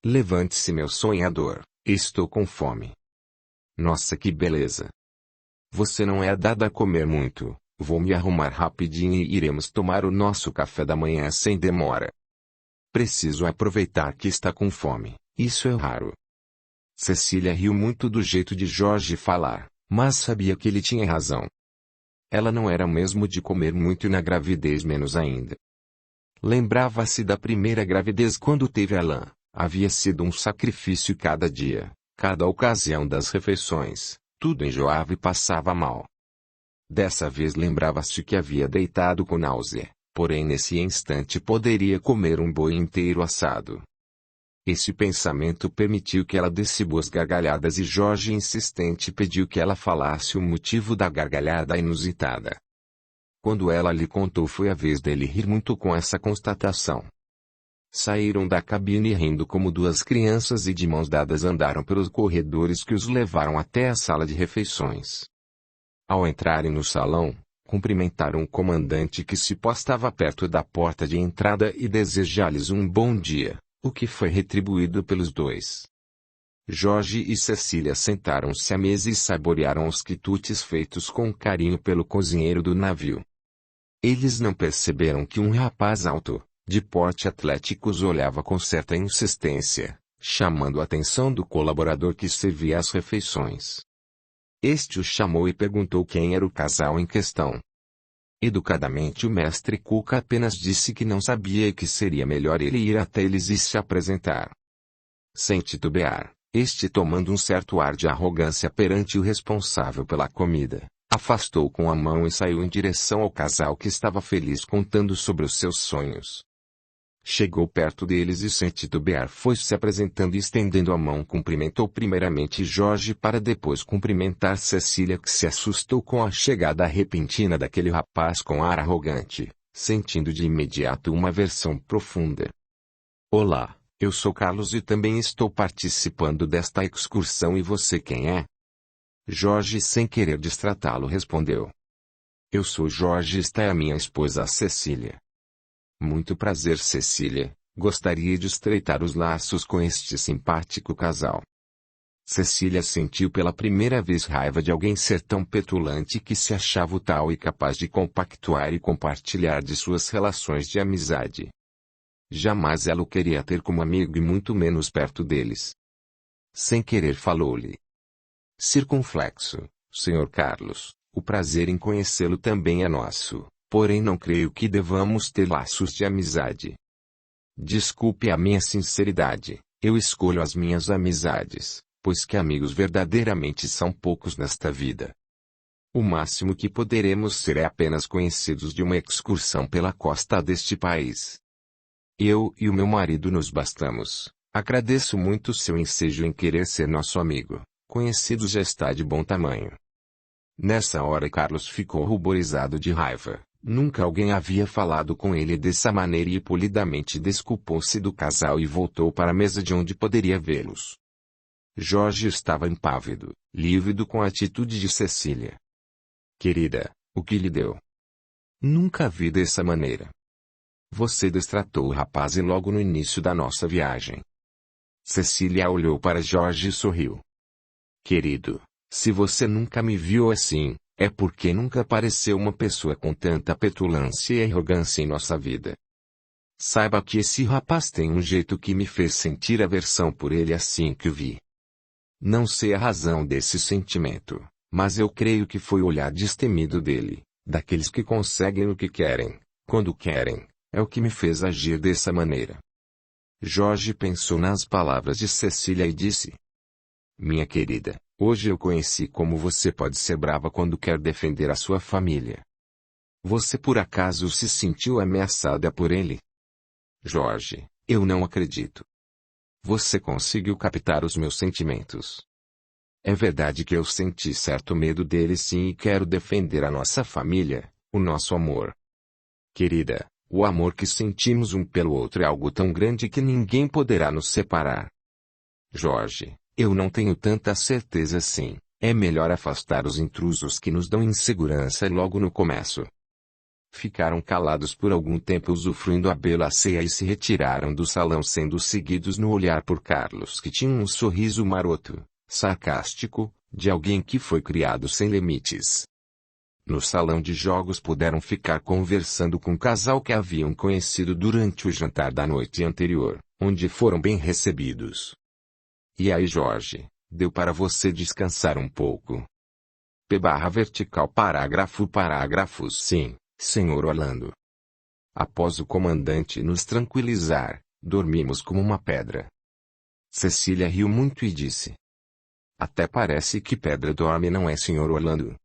Levante-se, meu sonhador, estou com fome. Nossa, que beleza! Você não é dada a comer muito, vou me arrumar rapidinho e iremos tomar o nosso café da manhã sem demora. Preciso aproveitar que está com fome, isso é raro. Cecília riu muito do jeito de Jorge falar, mas sabia que ele tinha razão. Ela não era mesmo de comer muito e na gravidez menos ainda. Lembrava-se da primeira gravidez quando teve Alain, havia sido um sacrifício cada dia, cada ocasião das refeições, tudo enjoava e passava mal. Dessa vez lembrava-se que havia deitado com náusea, porém nesse instante poderia comer um boi inteiro assado. Esse pensamento permitiu que ela desse boas gargalhadas e Jorge insistente pediu que ela falasse o motivo da gargalhada inusitada. Quando ela lhe contou foi a vez dele rir muito com essa constatação. Saíram da cabine rindo como duas crianças e de mãos dadas andaram pelos corredores que os levaram até a sala de refeições. Ao entrarem no salão, cumprimentaram o comandante que se postava perto da porta de entrada e desejar-lhes um bom dia, o que foi retribuído pelos dois. Jorge e Cecília sentaram-se à mesa e saborearam os quitutes feitos com carinho pelo cozinheiro do navio. Eles não perceberam que um rapaz alto, de porte atlético, os olhava com certa insistência, chamando a atenção do colaborador que servia as refeições. Este o chamou e perguntou quem era o casal em questão. Educadamente o mestre Cuca apenas disse que não sabia e que seria melhor ele ir até eles e se apresentar. Sem titubear, este, tomando um certo ar de arrogância perante o responsável pela comida, afastou com a mão e saiu em direção ao casal que estava feliz contando sobre os seus sonhos. Chegou perto deles e sem titubear foi se apresentando e estendendo a mão cumprimentou primeiramente Jorge para depois cumprimentar Cecília, que se assustou com a chegada repentina daquele rapaz com ar arrogante, sentindo de imediato uma aversão profunda. Olá, eu sou Carlos e também estou participando desta excursão. E você quem é? Jorge, sem querer distratá-lo, respondeu. Eu sou Jorge e esta é a minha esposa Cecília. Muito prazer, Cecília. Gostaria de estreitar os laços com este simpático casal. Cecília sentiu pela primeira vez raiva de alguém ser tão petulante que se achava o tal e capaz de compactuar e compartilhar de suas relações de amizade. Jamais ela o queria ter como amigo e muito menos perto deles. Sem querer falou-lhe. Circunflexo, Sr. Carlos, o prazer em conhecê-lo também é nosso. Porém não creio que devamos ter laços de amizade. Desculpe a minha sinceridade, eu escolho as minhas amizades, pois que amigos verdadeiramente são poucos nesta vida. O máximo que poderemos ser é apenas conhecidos de uma excursão pela costa deste país. Eu e o meu marido nos bastamos. Agradeço muito seu ensejo em querer ser nosso amigo, conhecido já está de bom tamanho. Nessa hora Carlos ficou ruborizado de raiva. Nunca alguém havia falado com ele dessa maneira e polidamente desculpou-se do casal e voltou para a mesa de onde poderia vê-los. Jorge estava impávido, lívido com a atitude de Cecília. Querida, o que lhe deu? Nunca vi dessa maneira. Você destratou o rapaz e logo no início da nossa viagem. Cecília olhou para Jorge e sorriu. Querido, se você nunca me viu assim, é porque nunca apareceu uma pessoa com tanta petulância e arrogância em nossa vida. Saiba que esse rapaz tem um jeito que me fez sentir aversão por ele assim que o vi. Não sei a razão desse sentimento, mas eu creio que foi o olhar destemido dele, daqueles que conseguem o que querem, quando querem, é o que me fez agir dessa maneira. Jorge pensou nas palavras de Cecília e disse. Minha querida, hoje eu conheci como você pode ser brava quando quer defender a sua família. Você por acaso se sentiu ameaçada por ele? Jorge, eu não acredito. Você conseguiu captar os meus sentimentos. É verdade que eu senti certo medo dele sim e quero defender a nossa família, o nosso amor. Querida, o amor que sentimos um pelo outro é algo tão grande que ninguém poderá nos separar. Jorge, eu não tenho tanta certeza assim. É melhor afastar os intrusos que nos dão insegurança logo no começo. Ficaram calados por algum tempo usufruindo a bela ceia e se retiraram do salão sendo seguidos no olhar por Carlos, que tinha um sorriso maroto, sarcástico, de alguém que foi criado sem limites. No salão de jogos puderam ficar conversando com o casal que haviam conhecido durante o jantar da noite anterior, onde foram bem recebidos. E aí, Jorge, deu para você descansar um pouco? P/vertical parágrafos sim, senhor Orlando. Após o comandante nos tranquilizar, dormimos como uma pedra. Cecília riu muito e disse. Até parece que pedra dorme, não é, senhor Orlando?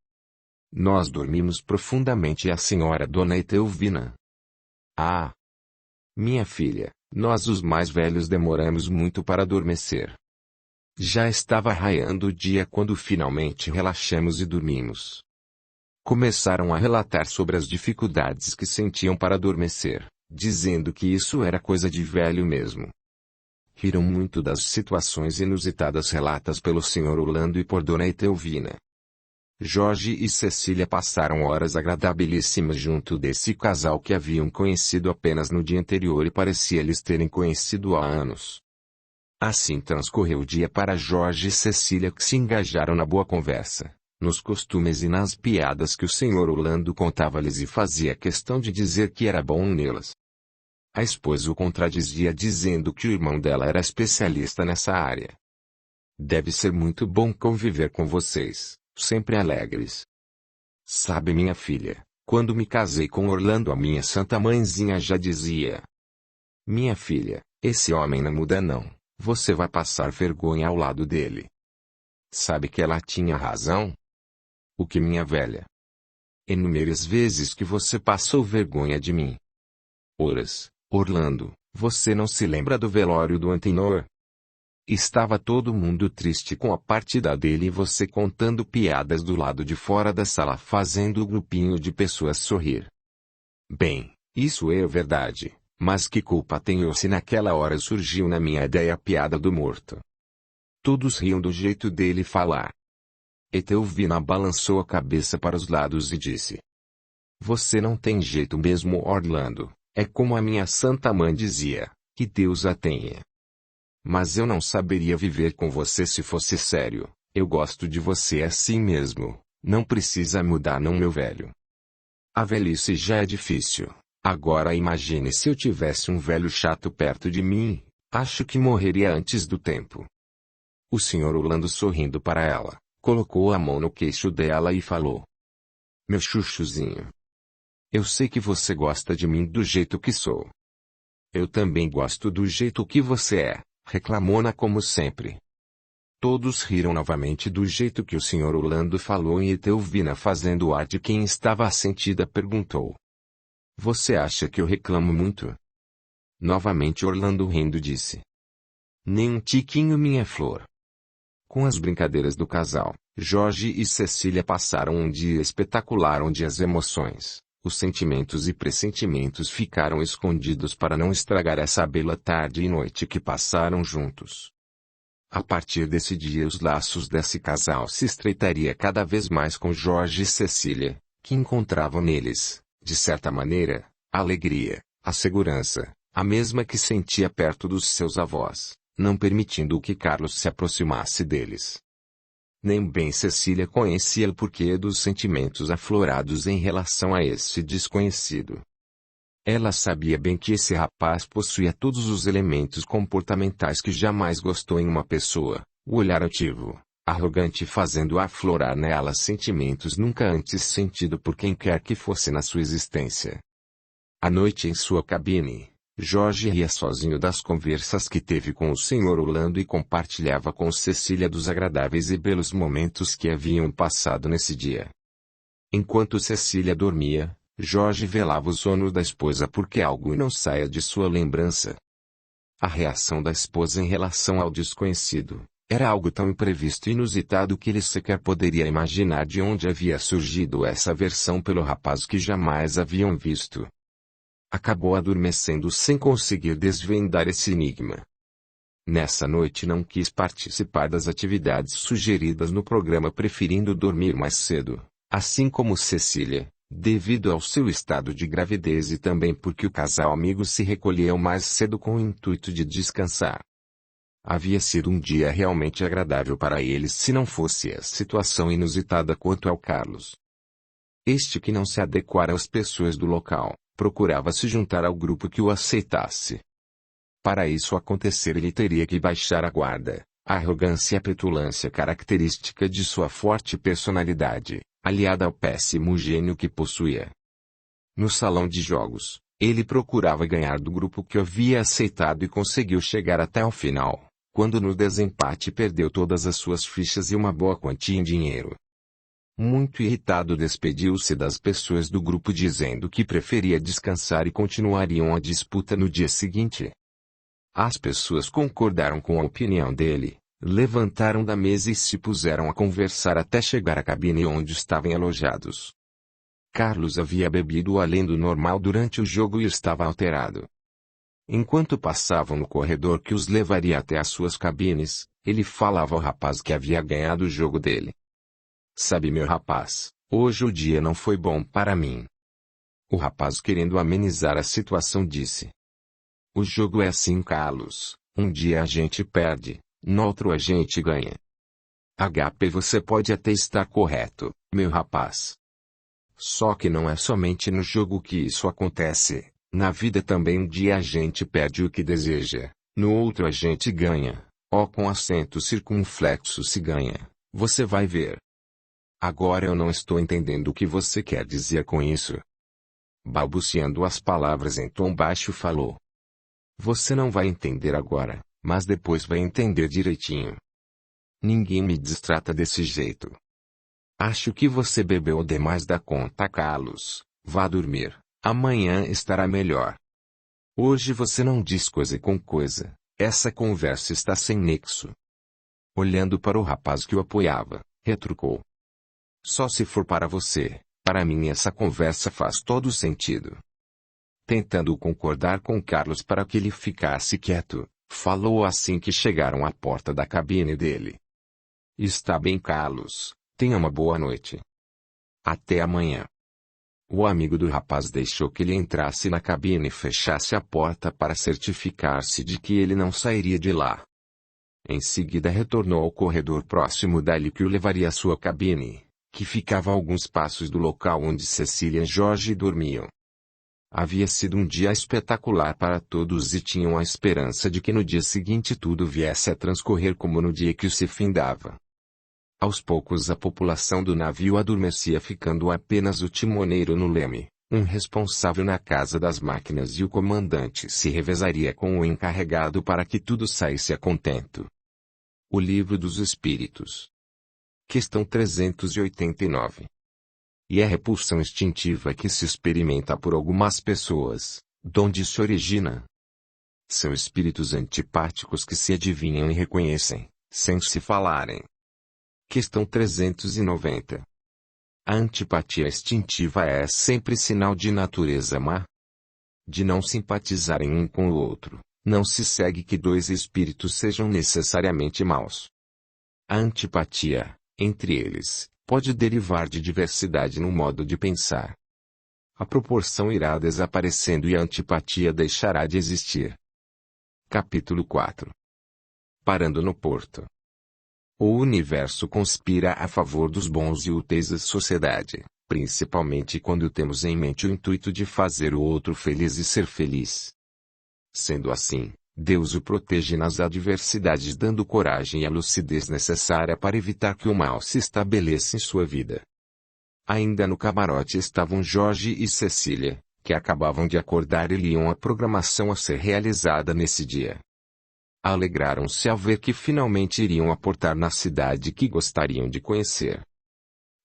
Nós dormimos profundamente e a senhora Dona Etelvina. Ah! Minha filha, nós os mais velhos demoramos muito para adormecer. Já estava raiando o dia quando finalmente relaxamos e dormimos. Começaram a relatar sobre as dificuldades que sentiam para adormecer, dizendo que isso era coisa de velho mesmo. Riram muito das situações inusitadas relatas pelo Sr. Orlando e por Dona Etelvina. Jorge e Cecília passaram horas agradabilíssimas junto desse casal que haviam conhecido apenas no dia anterior e parecia lhes terem conhecido há anos. Assim transcorreu o dia para Jorge e Cecília, que se engajaram na boa conversa, nos costumes e nas piadas que o Sr. Orlando contava-lhes e fazia questão de dizer que era bom nelas. A esposa o contradizia dizendo que o irmão dela era especialista nessa área. Deve ser muito bom conviver com vocês, sempre alegres. Sabe, minha filha, quando me casei com Orlando, a minha santa mãezinha já dizia: minha filha, esse homem não muda não, você vai passar vergonha ao lado dele. Sabe que ela tinha razão? O que, minha velha? Inúmeras vezes que você passou vergonha de mim. Horas, Orlando, você não se lembra do velório do Antenor? Estava todo mundo triste com a partida dele e você contando piadas do lado de fora da sala, fazendo o grupinho de pessoas sorrir. Bem, isso é verdade, mas que culpa tenho se naquela hora surgiu na minha ideia a piada do morto? Todos riam do jeito dele falar. Etelvina balançou a cabeça para os lados e disse: você não tem jeito mesmo, Orlando, é como a minha santa mãe dizia, que Deus a tenha. Mas eu não saberia viver com você se fosse sério. Eu gosto de você assim mesmo, não precisa mudar não, meu velho. A velhice já é difícil, agora imagine se eu tivesse um velho chato perto de mim, acho que morreria antes do tempo. O Sr. Orlando, sorrindo para ela, colocou a mão no queixo dela e falou: meu chuchuzinho, eu sei que você gosta de mim do jeito que sou. Eu também gosto do jeito que você é, reclamona como sempre. Todos riram novamente do jeito que o Sr. Orlando falou e Etelvina, fazendo ar de quem estava assentida, perguntou: você acha que eu reclamo muito? Novamente Orlando, rindo, disse: nem um tiquinho, minha flor. Com as brincadeiras do casal, Jorge e Cecília passaram um dia espetacular onde as emoções, os sentimentos e pressentimentos ficaram escondidos para não estragar essa bela tarde e noite que passaram juntos. A partir desse dia os laços desse casal se estreitaria cada vez mais com Jorge e Cecília, que encontravam neles, de certa maneira, a alegria, a segurança, a mesma que sentia perto dos seus avós, não permitindo que Carlos se aproximasse deles. Nem bem Cecília conhecia o porquê dos sentimentos aflorados em relação a esse desconhecido. Ela sabia bem que esse rapaz possuía todos os elementos comportamentais que jamais gostou em uma pessoa: o olhar altivo, arrogante, fazendo aflorar nela sentimentos nunca antes sentidos por quem quer que fosse na sua existência. À noite em sua cabine, Jorge ria sozinho das conversas que teve com o Sr. Orlando e compartilhava com Cecília dos agradáveis e belos momentos que haviam passado nesse dia. Enquanto Cecília dormia, Jorge velava o sono da esposa porque algo não saia de sua lembrança. A reação da esposa em relação ao desconhecido era algo tão imprevisto e inusitado que ele sequer poderia imaginar de onde havia surgido essa aversão pelo rapaz que jamais haviam visto. Acabou adormecendo sem conseguir desvendar esse enigma. Nessa noite não quis participar das atividades sugeridas no programa, preferindo dormir mais cedo, assim como Cecília, devido ao seu estado de gravidez e também porque o casal amigo se recolheu mais cedo com o intuito de descansar. Havia sido um dia realmente agradável para eles se não fosse a situação inusitada quanto ao Carlos. Este, que não se adequara às pessoas do local, procurava se juntar ao grupo que o aceitasse. Para isso acontecer, ele teria que baixar a guarda. A arrogância e a petulância, característica de sua forte personalidade, aliada ao péssimo gênio que possuía. No salão de jogos, ele procurava ganhar do grupo que o havia aceitado e conseguiu chegar até o final, quando no desempate perdeu todas as suas fichas e uma boa quantia em dinheiro. Muito irritado, despediu-se das pessoas do grupo dizendo que preferia descansar e continuariam a disputa no dia seguinte. As pessoas concordaram com a opinião dele, levantaram da mesa e se puseram a conversar até chegar à cabine onde estavam alojados. Carlos havia bebido além do normal durante o jogo e estava alterado. Enquanto passavam no corredor que os levaria até as suas cabines, ele falava ao rapaz que havia ganhado o jogo dele. Sabe, meu rapaz, hoje o dia não foi bom para mim. O rapaz, querendo amenizar a situação, disse: o jogo é assim, Carlos, um dia a gente perde, no outro a gente ganha. HP, você pode até estar correto, meu rapaz. Só que não é somente no jogo que isso acontece. Na vida também, um dia a gente perde o que deseja, no outro a gente ganha. Ó, com acento circunflexo se ganha, você vai ver. Agora eu não estou entendendo o que você quer dizer com isso. Balbuciando as palavras em tom baixo, falou: você não vai entender agora, mas depois vai entender direitinho. Ninguém me distrata desse jeito. Acho que você bebeu demais da conta, Carlos. Vá dormir. Amanhã estará melhor. Hoje você não diz coisa com coisa. Essa conversa está sem nexo. Olhando para o rapaz que o apoiava, retrucou: só se for para você. Para mim essa conversa faz todo sentido. Tentando concordar com Carlos para que ele ficasse quieto, falou assim que chegaram à porta da cabine dele: está bem, Carlos. Tenha uma boa noite. Até amanhã. O amigo do rapaz deixou que ele entrasse na cabine e fechasse a porta para certificar-se de que ele não sairia de lá. Em seguida retornou ao corredor próximo dali que o levaria à sua cabine, que ficava a alguns passos do local onde Cecília e Jorge dormiam. Havia sido um dia espetacular para todos e tinham a esperança de que no dia seguinte tudo viesse a transcorrer como no dia que o se findava. Aos poucos a população do navio adormecia, ficando apenas o timoneiro no leme, um responsável na casa das máquinas, e o comandante se revezaria com o encarregado para que tudo saísse a contento. O Livro dos Espíritos. Questão 389. E a repulsão instintiva que se experimenta por algumas pessoas, donde se origina? São espíritos antipáticos que se adivinham e reconhecem, sem se falarem. Questão 390. A antipatia instintiva é sempre sinal de natureza má? De não simpatizarem um com o outro, não se segue que dois espíritos sejam necessariamente maus. A antipatia, entre eles, pode derivar de diversidade no modo de pensar. A proporção irá desaparecendo e a antipatia deixará de existir. Capítulo 4. Parando no porto. O universo conspira a favor dos bons e úteis da sociedade, principalmente quando temos em mente o intuito de fazer o outro feliz e ser feliz. Sendo assim, Deus o protege nas adversidades, dando coragem e a lucidez necessária para evitar que o mal se estabeleça em sua vida. Ainda no camarote estavam Jorge e Cecília, que acabavam de acordar e liam a programação a ser realizada nesse dia. Alegraram-se ao ver que finalmente iriam aportar na cidade que gostariam de conhecer.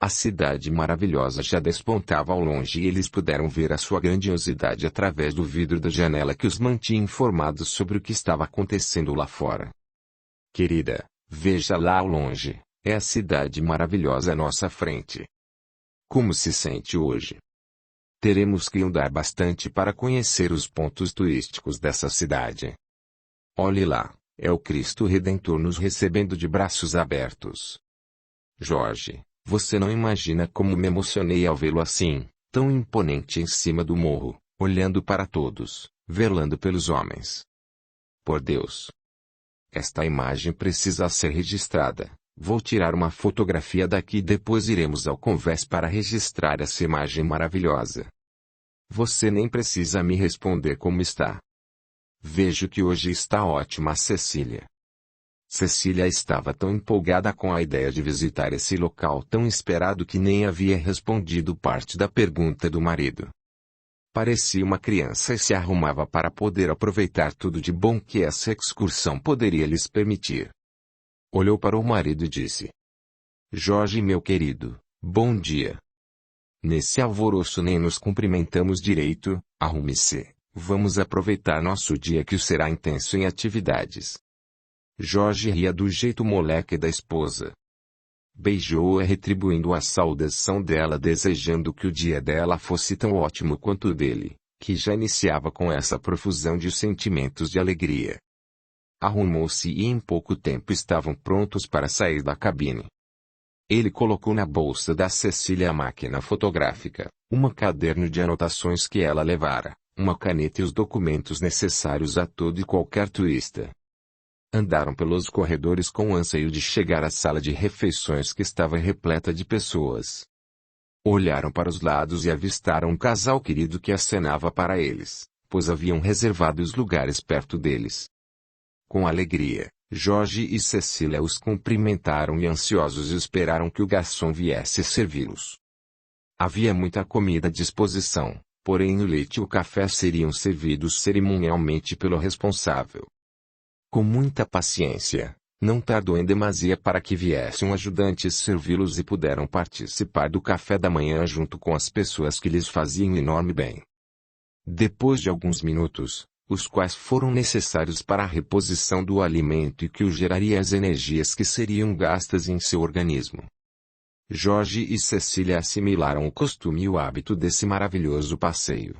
A cidade maravilhosa já despontava ao longe e eles puderam ver a sua grandiosidade através do vidro da janela que os mantinha informados sobre o que estava acontecendo lá fora. Querida, veja lá ao longe, é a cidade maravilhosa à nossa frente. Como se sente hoje? Teremos que andar bastante para conhecer os pontos turísticos dessa cidade. Olhe lá, é o Cristo Redentor nos recebendo de braços abertos. Jorge, você não imagina como me emocionei ao vê-lo assim, tão imponente em cima do morro, olhando para todos, velando pelos homens. Por Deus! Esta imagem precisa ser registrada. Vou tirar uma fotografia daqui e depois iremos ao convés para registrar essa imagem maravilhosa. Você nem precisa me responder como está. Vejo que hoje está ótima, Cecília. Cecília estava tão empolgada com a ideia de visitar esse local tão esperado que nem havia respondido parte da pergunta do marido. Parecia uma criança e se arrumava para poder aproveitar tudo de bom que essa excursão poderia lhes permitir. Olhou para o marido e disse: Jorge, meu querido, bom dia. Nesse alvoroço nem nos cumprimentamos direito, arrume-se. Vamos aproveitar nosso dia que será intenso em atividades. Jorge ria do jeito moleque da esposa. beijou-a retribuindo a saudação dela desejando que o dia dela fosse tão ótimo quanto o dele, que já iniciava com essa profusão de sentimentos de alegria. Arrumou-se e em pouco tempo estavam prontos para sair da cabine. Ele colocou na bolsa da Cecília a máquina fotográfica, caderno de anotações que ela levara, uma caneta e os documentos necessários a todo e qualquer turista. Andaram pelos corredores com anseio de chegar à sala de refeições que estava repleta de pessoas. Olharam para os lados e avistaram um casal querido que acenava para eles, pois haviam reservado os lugares perto deles. Com alegria, Jorge e Cecília os cumprimentaram e ansiosos esperaram que o garçom viesse servi-los. Havia muita comida à disposição, porém o leite e o café seriam servidos cerimonialmente pelo responsável. Com muita paciência, não tardou em demasia para que viesse um ajudante servi-los e puderam participar do café da manhã junto com as pessoas que lhes faziam enorme bem. Depois de alguns minutos, os quais foram necessários para a reposição do alimento e que o geraria as energias que seriam gastas em seu organismo, Jorge e Cecília assimilaram o costume e o hábito desse maravilhoso passeio.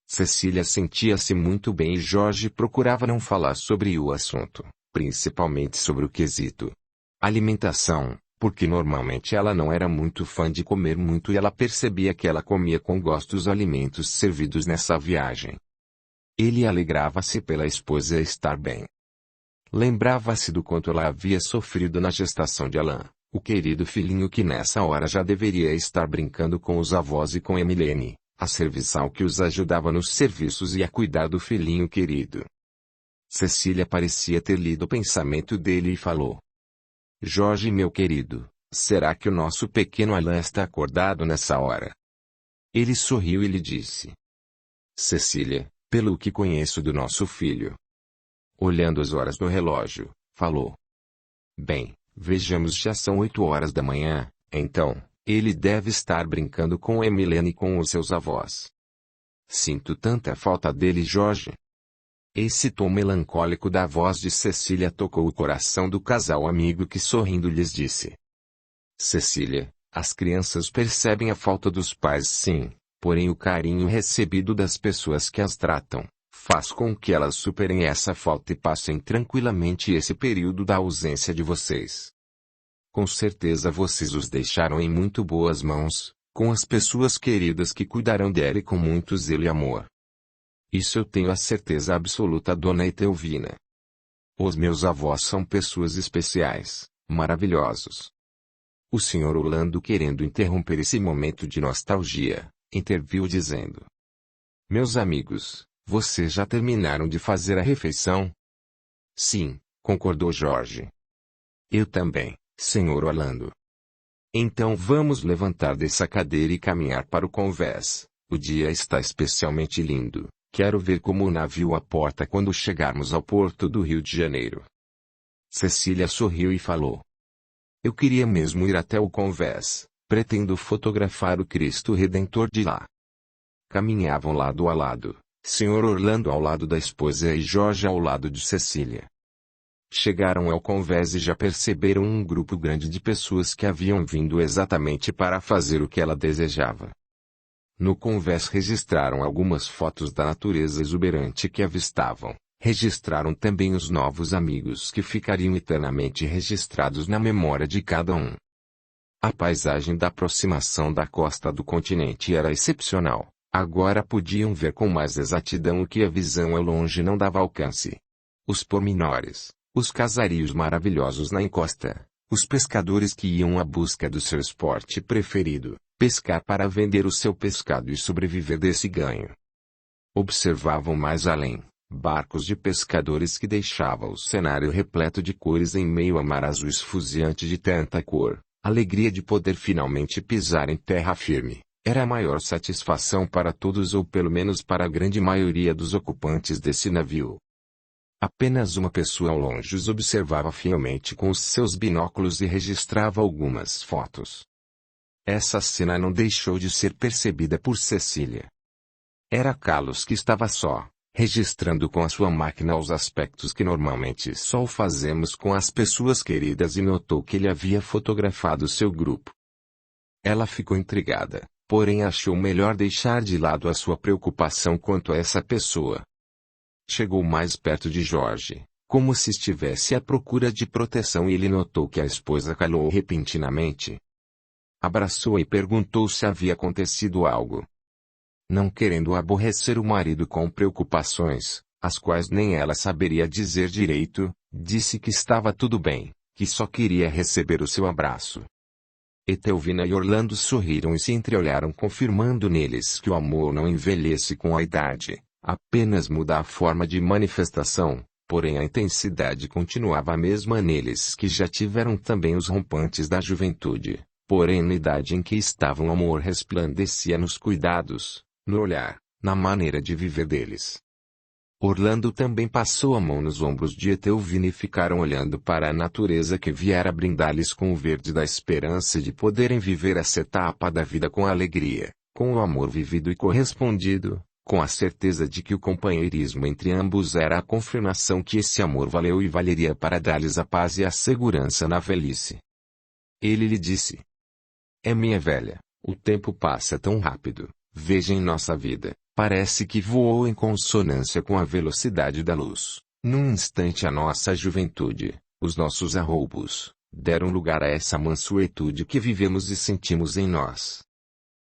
Cecília sentia-se muito bem e Jorge procurava não falar sobre o assunto, principalmente sobre o quesito alimentação, porque normalmente ela não era muito fã de comer muito e ela percebia que ela comia com gosto os alimentos servidos nessa viagem. Ele alegrava-se pela esposa estar bem. Lembrava-se do quanto ela havia sofrido na gestação de Alain, o querido filhinho que nessa hora já deveria estar brincando com os avós e com Emilene, a serviçal que os ajudava nos serviços e a cuidar do filhinho querido. Cecília parecia ter lido o pensamento dele e falou: Jorge, meu querido, será que o nosso pequeno Alain está acordado nessa hora? Ele sorriu e lhe disse: Cecília, pelo que conheço do nosso filho. Olhando as horas no relógio, falou: Bem, vejamos, já são 8 horas da manhã, então, ele deve estar brincando com Emilene e com os seus avós. Sinto tanta falta dele, Jorge. Esse tom melancólico da voz de Cecília tocou o coração do casal amigo que sorrindo lhes disse: Cecília, as crianças percebem a falta dos pais sim, porém o carinho recebido das pessoas que as tratam faz com que elas superem essa falta e passem tranquilamente esse período da ausência de vocês. Com certeza vocês os deixaram em muito boas mãos, com as pessoas queridas que cuidarão dele com muito zelo e amor. Isso eu tenho a certeza absoluta, dona Etelvina. Os meus avós são pessoas especiais, maravilhosos. O Sr. Orlando, querendo interromper esse momento de nostalgia, interviu dizendo: Meus amigos, vocês já terminaram de fazer a refeição? Sim, concordou Jorge. Eu também, Sr. Orlando. Então vamos levantar dessa cadeira e caminhar para o convés. O dia está especialmente lindo. Quero ver como o navio aporta quando chegarmos ao porto do Rio de Janeiro. Cecília sorriu e falou: Eu queria mesmo ir até o convés. Pretendo fotografar o Cristo Redentor de lá. Caminhavam lado a lado, Sr. Orlando ao lado da esposa e Jorge ao lado de Cecília. Chegaram ao convés e já perceberam um grupo grande de pessoas que haviam vindo exatamente para fazer o que ela desejava. No convés registraram algumas fotos da natureza exuberante que avistavam, registraram também os novos amigos que ficariam eternamente registrados na memória de cada um. A paisagem da aproximação da costa do continente era excepcional, agora podiam ver com mais exatidão o que a visão ao longe não dava alcance. Os pormenores. Os casarios maravilhosos na encosta, os pescadores que iam à busca do seu esporte preferido, pescar para vender o seu pescado e sobreviver desse ganho. Observavam mais além, barcos de pescadores que deixavam o cenário repleto de cores em meio a mar azul esfuziante de tanta cor. Alegria de poder finalmente pisar em terra firme, era a maior satisfação para todos ou pelo menos para a grande maioria dos ocupantes desse navio. Apenas uma pessoa ao longe os observava fielmente com os seus binóculos e registrava algumas fotos. Essa cena não deixou de ser percebida por Cecília. Era Carlos, que estava só, registrando com a sua máquina os aspectos que normalmente só o fazemos com as pessoas queridas e notou que ele havia fotografado seu grupo. Ela ficou intrigada, porém achou melhor deixar de lado a sua preocupação quanto a essa pessoa. Chegou mais perto de Jorge, como se estivesse à procura de proteção, e ele notou que a esposa calou repentinamente. Abraçou-a e perguntou se havia acontecido algo. Não querendo aborrecer o marido com preocupações, as quais nem ela saberia dizer direito, disse que estava tudo bem, que só queria receber o seu abraço. Etelvina e Orlando sorriram e se entreolharam, confirmando neles que o amor não envelhece com a idade, apenas muda a forma de manifestação, porém a intensidade continuava a mesma neles que já tiveram também os rompantes da juventude, porém na idade em que estavam o amor resplandecia nos cuidados, no olhar, na maneira de viver deles. Orlando também passou a mão nos ombros de Etelvina e ficaram olhando para a natureza que viera brindar-lhes com o verde da esperança de poderem viver essa etapa da vida com alegria, com o amor vivido e correspondido, com a certeza de que o companheirismo entre ambos era a confirmação que esse amor valeu e valeria para dar-lhes a paz e a segurança na velhice. Ele lhe disse: "É minha velha, o tempo passa tão rápido. Veja em nossa vida, parece que voou em consonância com a velocidade da luz. Num instante a nossa juventude, os nossos arroubos, deram lugar a essa mansuetude que vivemos e sentimos em nós.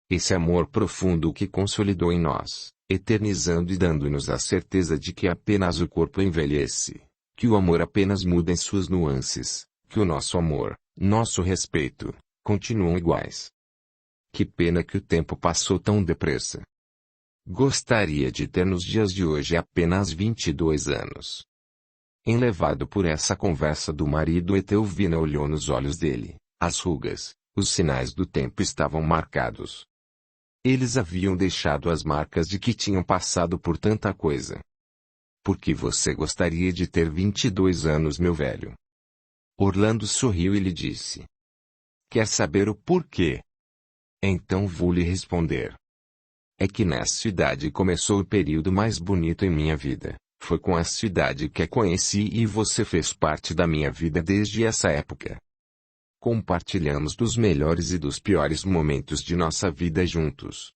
Esse amor profundo que consolidou em nós, eternizando e dando-nos a certeza de que apenas o corpo envelhece, que o amor apenas muda em suas nuances, que o nosso amor, nosso respeito, continuam iguais. Que pena que o tempo passou tão depressa. Gostaria de ter nos dias de hoje apenas 22 anos." Enlevado por essa conversa do marido, Etelvina olhou nos olhos dele. As rugas, os sinais do tempo estavam marcados. Eles haviam deixado as marcas de que tinham passado por tanta coisa. "Por que você gostaria de ter 22 anos, meu velho?" Orlando sorriu e lhe disse: "Quer saber o porquê? Então vou lhe responder. É que nessa idade começou o período mais bonito em minha vida. Foi com essa idade que a conheci e você fez parte da minha vida desde essa época. Compartilhamos dos melhores e dos piores momentos de nossa vida juntos.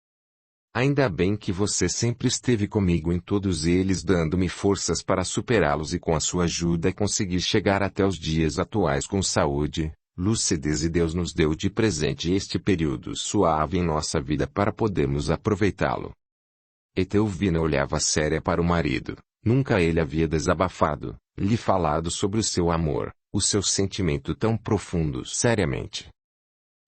Ainda bem que você sempre esteve comigo em todos eles, dando-me forças para superá-los, e com a sua ajuda consegui chegar até os dias atuais com saúde, lucidez, e Deus nos deu de presente este período suave em nossa vida para podermos aproveitá-lo." Etelvina olhava séria para o marido. Nunca ele havia desabafado, lhe falado sobre o seu amor, o seu sentimento tão profundo seriamente.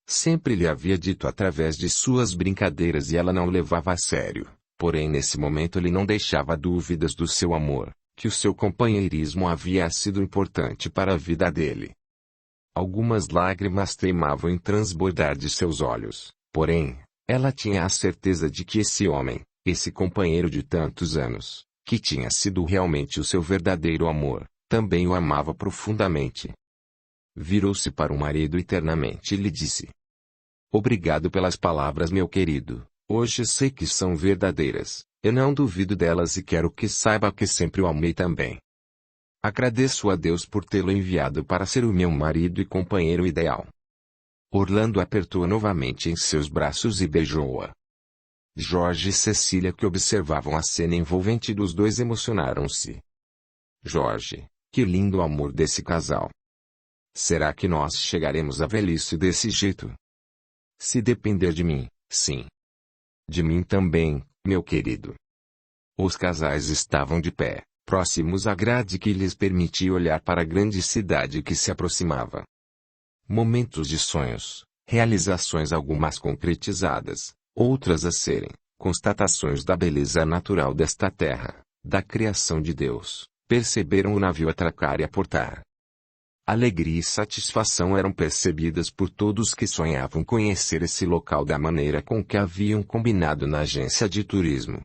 Sempre lhe havia dito através de suas brincadeiras e ela não o levava a sério, porém nesse momento ele não deixava dúvidas do seu amor, que o seu companheirismo havia sido importante para a vida dele. Algumas lágrimas teimavam em transbordar de seus olhos, porém, ela tinha a certeza de que esse homem, esse companheiro de tantos anos, que tinha sido realmente o seu verdadeiro amor, também o amava profundamente. Virou-se para o marido eternamente e lhe disse: "Obrigado pelas palavras, meu querido. Hoje sei que são verdadeiras, eu não duvido delas e quero que saiba que sempre o amei também. Agradeço a Deus por tê-lo enviado para ser o meu marido e companheiro ideal." Orlando apertou novamente em seus braços e beijou-a. Jorge e Cecília, que observavam a cena envolvente dos dois, emocionaram-se. "Jorge, que lindo amor desse casal. Será que nós chegaremos à velhice desse jeito?" "Se depender de mim, sim. De mim também, meu querido." Os casais estavam de pé, próximos à grade que lhes permitia olhar para a grande cidade que se aproximava. Momentos de sonhos, realizações, algumas concretizadas, outras a serem, constatações da beleza natural desta terra, da criação de Deus, perceberam o navio atracar e aportar. Alegria e satisfação eram percebidas por todos que sonhavam conhecer esse local da maneira com que haviam combinado na agência de turismo.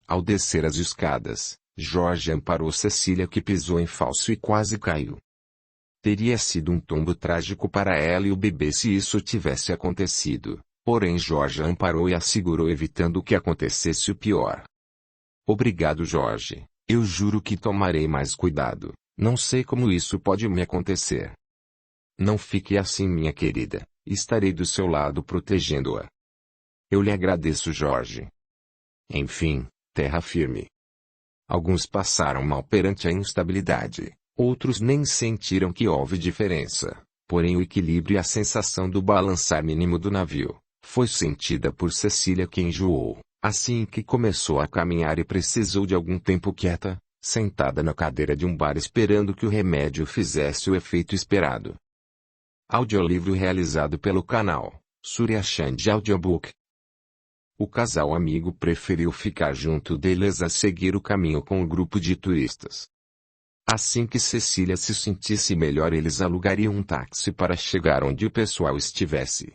Ao descer as escadas, Jorge amparou Cecília, que pisou em falso e quase caiu. Teria sido um tombo trágico para ela e o bebê se isso tivesse acontecido, porém Jorge a amparou e a segurou, evitando que acontecesse o pior. Obrigado, Jorge. Eu juro que tomarei mais cuidado. Não sei como isso pode me acontecer. Não fique assim, minha querida. Estarei do seu lado protegendo-a. Eu lhe agradeço, Jorge. Enfim, terra firme. Alguns passaram mal perante a instabilidade. Outros nem sentiram que houve diferença. Porém o equilíbrio e a sensação do balançar mínimo do navio foi sentida por Cecília, que enjoou, assim que começou a caminhar e precisou de algum tempo quieta, sentada na cadeira de um bar esperando que o remédio fizesse o efeito esperado. Audiolivro realizado pelo canal Surya Chand Audiobook. O casal amigo preferiu ficar junto deles a seguir o caminho com o grupo de turistas. Assim que Cecília se sentisse melhor, eles alugariam um táxi para chegar onde o pessoal estivesse.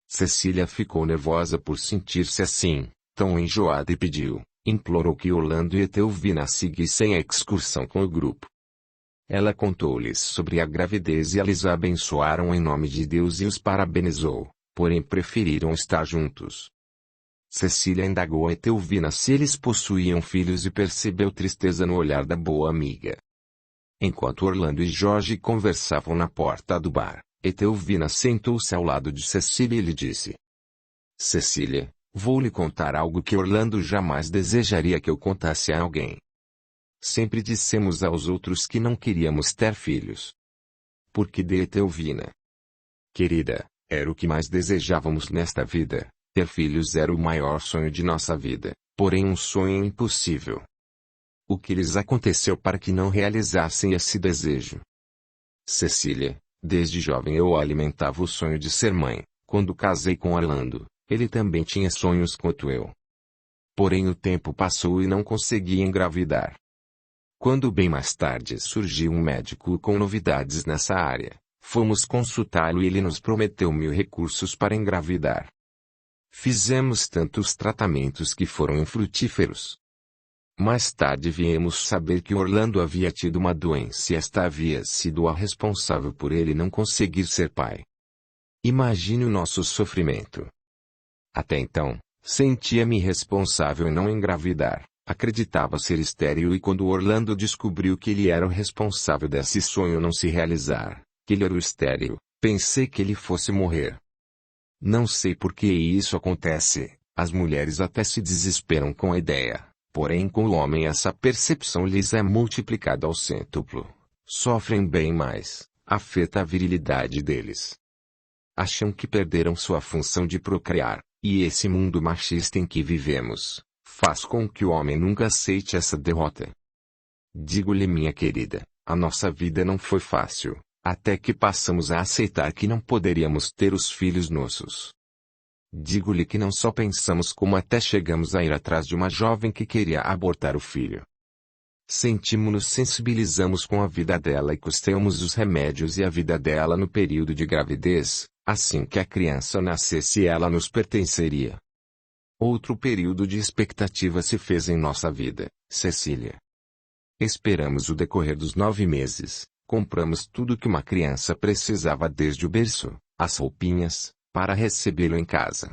Cecília ficou nervosa por sentir-se assim, tão enjoada, e implorou que Orlando e Etelvina seguissem a excursão com o grupo. Ela contou-lhes sobre a gravidez e eles a abençoaram em nome de Deus e os parabenizou, porém preferiram estar juntos. Cecília indagou a Etelvina se eles possuíam filhos e percebeu tristeza no olhar da boa amiga. Enquanto Orlando e Jorge conversavam na porta do bar, Etelvina sentou-se ao lado de Cecília e lhe disse: Cecília, vou lhe contar algo que Orlando jamais desejaria que eu contasse a alguém. Sempre dissemos aos outros que não queríamos ter filhos. Porque de Etelvina. Querida, era o que mais desejávamos nesta vida. Ter filhos era o maior sonho de nossa vida, porém um sonho impossível. O que lhes aconteceu para que não realizassem esse desejo? Cecília, desde jovem eu alimentava o sonho de ser mãe. Quando casei com Orlando, ele também tinha sonhos quanto eu. Porém o tempo passou e não consegui engravidar. Quando bem mais tarde surgiu um médico com novidades nessa área, fomos consultá-lo e ele nos prometeu 1000 recursos para engravidar. Fizemos tantos tratamentos que foram infrutíferos. Mais tarde viemos saber que Orlando havia tido uma doença e esta havia sido a responsável por ele não conseguir ser pai. Imagine o nosso sofrimento. Até então, sentia-me responsável em não engravidar, acreditava ser estéril, e quando Orlando descobriu que ele era o responsável desse sonho não se realizar, que ele era o estéril, pensei que ele fosse morrer. Não sei por que isso acontece, as mulheres até se desesperam com a ideia, porém com o homem essa percepção lhes é multiplicada ao cêntuplo. Sofrem bem mais, afeta a virilidade deles. Acham que perderam sua função de procriar, e esse mundo machista em que vivemos, faz com que o homem nunca aceite essa derrota. Digo-lhe, minha querida, a nossa vida não foi fácil. Até que passamos a aceitar que não poderíamos ter os filhos nossos. Digo-lhe que não só pensamos como até chegamos a ir atrás de uma jovem que queria abortar o filho. Sentimos-nos, sensibilizamos com a vida dela e custeamos os remédios e a vida dela no período de gravidez, assim que a criança nascesse ela nos pertenceria. Outro período de expectativa se fez em nossa vida, Cecília. Esperamos o decorrer dos 9 meses. Compramos tudo que uma criança precisava desde o berço, as roupinhas, para recebê-lo em casa.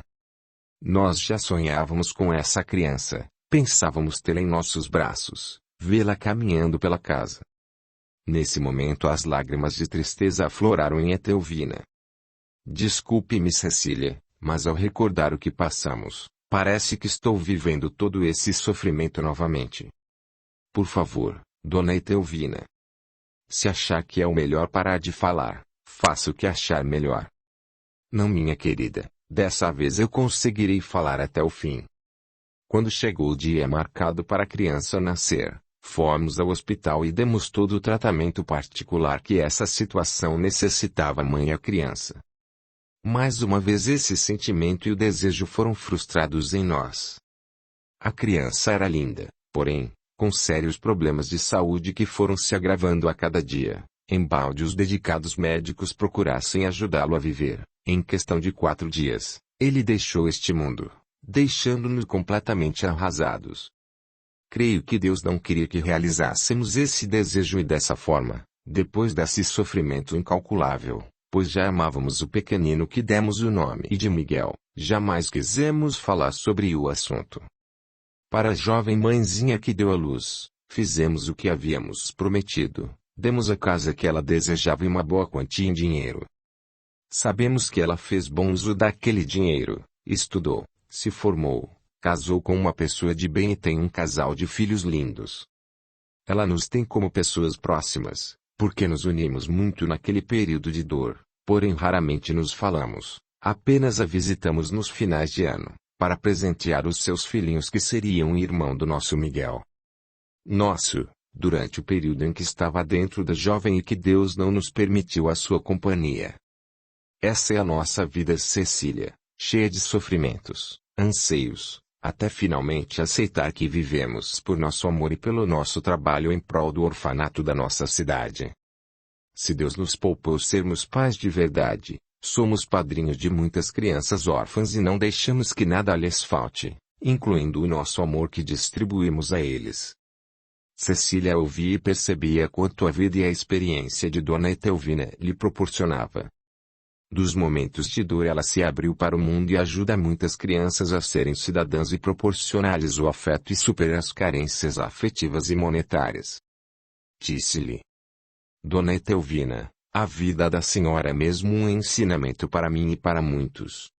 Nós já sonhávamos com essa criança, pensávamos tê-la em nossos braços, vê-la caminhando pela casa. Nesse momento as lágrimas de tristeza afloraram em Etelvina. Desculpe-me, Cecília, mas ao recordar o que passamos, parece que estou vivendo todo esse sofrimento novamente. Por favor, dona Etelvina. Se achar que é o melhor parar de falar, faça o que achar melhor. Não, minha querida, dessa vez eu conseguirei falar até o fim. Quando chegou o dia marcado para a criança nascer, fomos ao hospital e demos todo o tratamento particular que essa situação necessitava à mãe e à criança. Mais uma vez esse sentimento e o desejo foram frustrados em nós. A criança era linda, porém, com sérios problemas de saúde que foram se agravando a cada dia, embalde os dedicados médicos procurassem ajudá-lo a viver. Em questão de 4 dias, ele deixou este mundo, deixando-nos completamente arrasados. Creio que Deus não queria que realizássemos esse desejo e dessa forma, depois desse sofrimento incalculável, pois já amávamos o pequenino que demos o nome de Miguel, jamais quisemos falar sobre o assunto. Para a jovem mãezinha que deu à luz, fizemos o que havíamos prometido, demos a casa que ela desejava e uma boa quantia em dinheiro. Sabemos que ela fez bom uso daquele dinheiro, estudou, se formou, casou com uma pessoa de bem e tem um casal de filhos lindos. Ela nos tem como pessoas próximas, porque nos unimos muito naquele período de dor, porém raramente nos falamos, apenas a visitamos nos finais de ano, para presentear os seus filhinhos que seriam um irmão do nosso Miguel. Durante o período em que estava dentro da jovem e que Deus não nos permitiu a sua companhia. Essa é a nossa vida, Cecília, cheia de sofrimentos, anseios, até finalmente aceitar que vivemos por nosso amor e pelo nosso trabalho em prol do orfanato da nossa cidade. Se Deus nos poupou sermos pais de verdade, somos padrinhos de muitas crianças órfãs e não deixamos que nada lhes falte, incluindo o nosso amor que distribuímos a eles. Cecília ouvia e percebia quanto a vida e a experiência de Dona Etelvina lhe proporcionava. Dos momentos de dor ela se abriu para o mundo e ajuda muitas crianças a serem cidadãs e proporcionar-lhes o afeto e superar as carências afetivas e monetárias. Disse-lhe: Dona Etelvina, a vida da senhora é mesmo um ensinamento para mim e para muitos.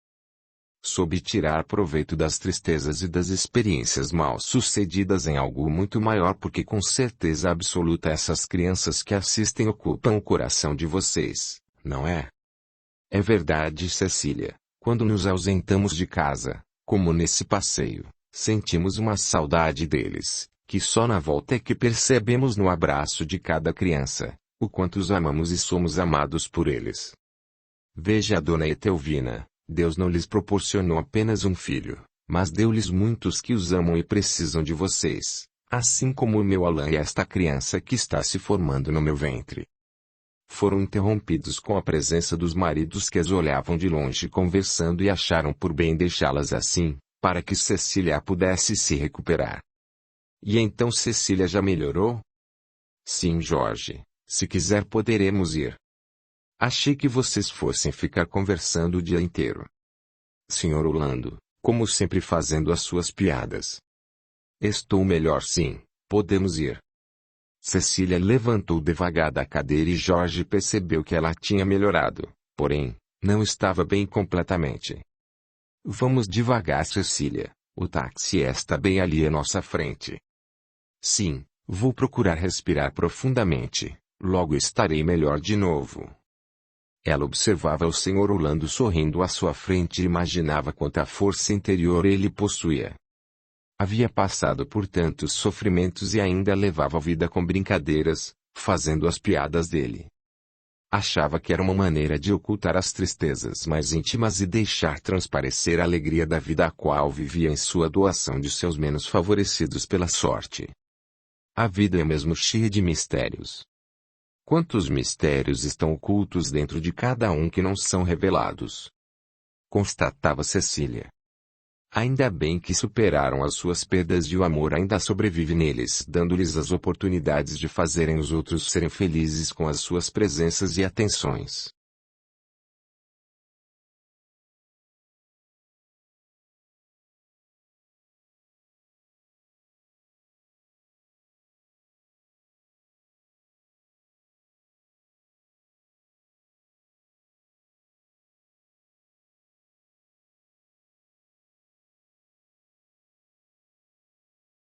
Soube tirar proveito das tristezas e das experiências mal sucedidas em algo muito maior porque com certeza absoluta essas crianças que assistem ocupam o coração de vocês, não é? É verdade, Cecília, quando nos ausentamos de casa, como nesse passeio, sentimos uma saudade deles, que só na volta é que percebemos no abraço de cada criança, o quanto os amamos e somos amados por eles. Veja a Dona Etelvina, Deus não lhes proporcionou apenas um filho, mas deu-lhes muitos que os amam e precisam de vocês, assim como o meu Alan e esta criança que está se formando no meu ventre. Foram interrompidos com a presença dos maridos que as olhavam de longe conversando e acharam por bem deixá-las assim, para que Cecília pudesse se recuperar. E então Cecília já melhorou? Sim, Jorge, se quiser poderemos ir. Achei que vocês fossem ficar conversando o dia inteiro. Senhor Orlando, como sempre fazendo as suas piadas. Estou melhor sim, podemos ir. Cecília levantou devagar da cadeira e Jorge percebeu que ela tinha melhorado, porém, não estava bem completamente. Vamos devagar, Cecília, o táxi está bem ali à nossa frente. Sim, vou procurar respirar profundamente, logo estarei melhor de novo. Ela observava o Sr. Orlando sorrindo à sua frente e imaginava quanta força interior ele possuía. Havia passado por tantos sofrimentos e ainda levava a vida com brincadeiras, fazendo as piadas dele. Achava que era uma maneira de ocultar as tristezas mais íntimas e deixar transparecer a alegria da vida a qual vivia em sua doação de seus menos favorecidos pela sorte. A vida é mesmo cheia de mistérios. Quantos mistérios estão ocultos dentro de cada um que não são revelados? Constatava Cecília. Ainda bem que superaram as suas perdas e o amor ainda sobrevive neles, dando-lhes as oportunidades de fazerem os outros serem felizes com as suas presenças e atenções.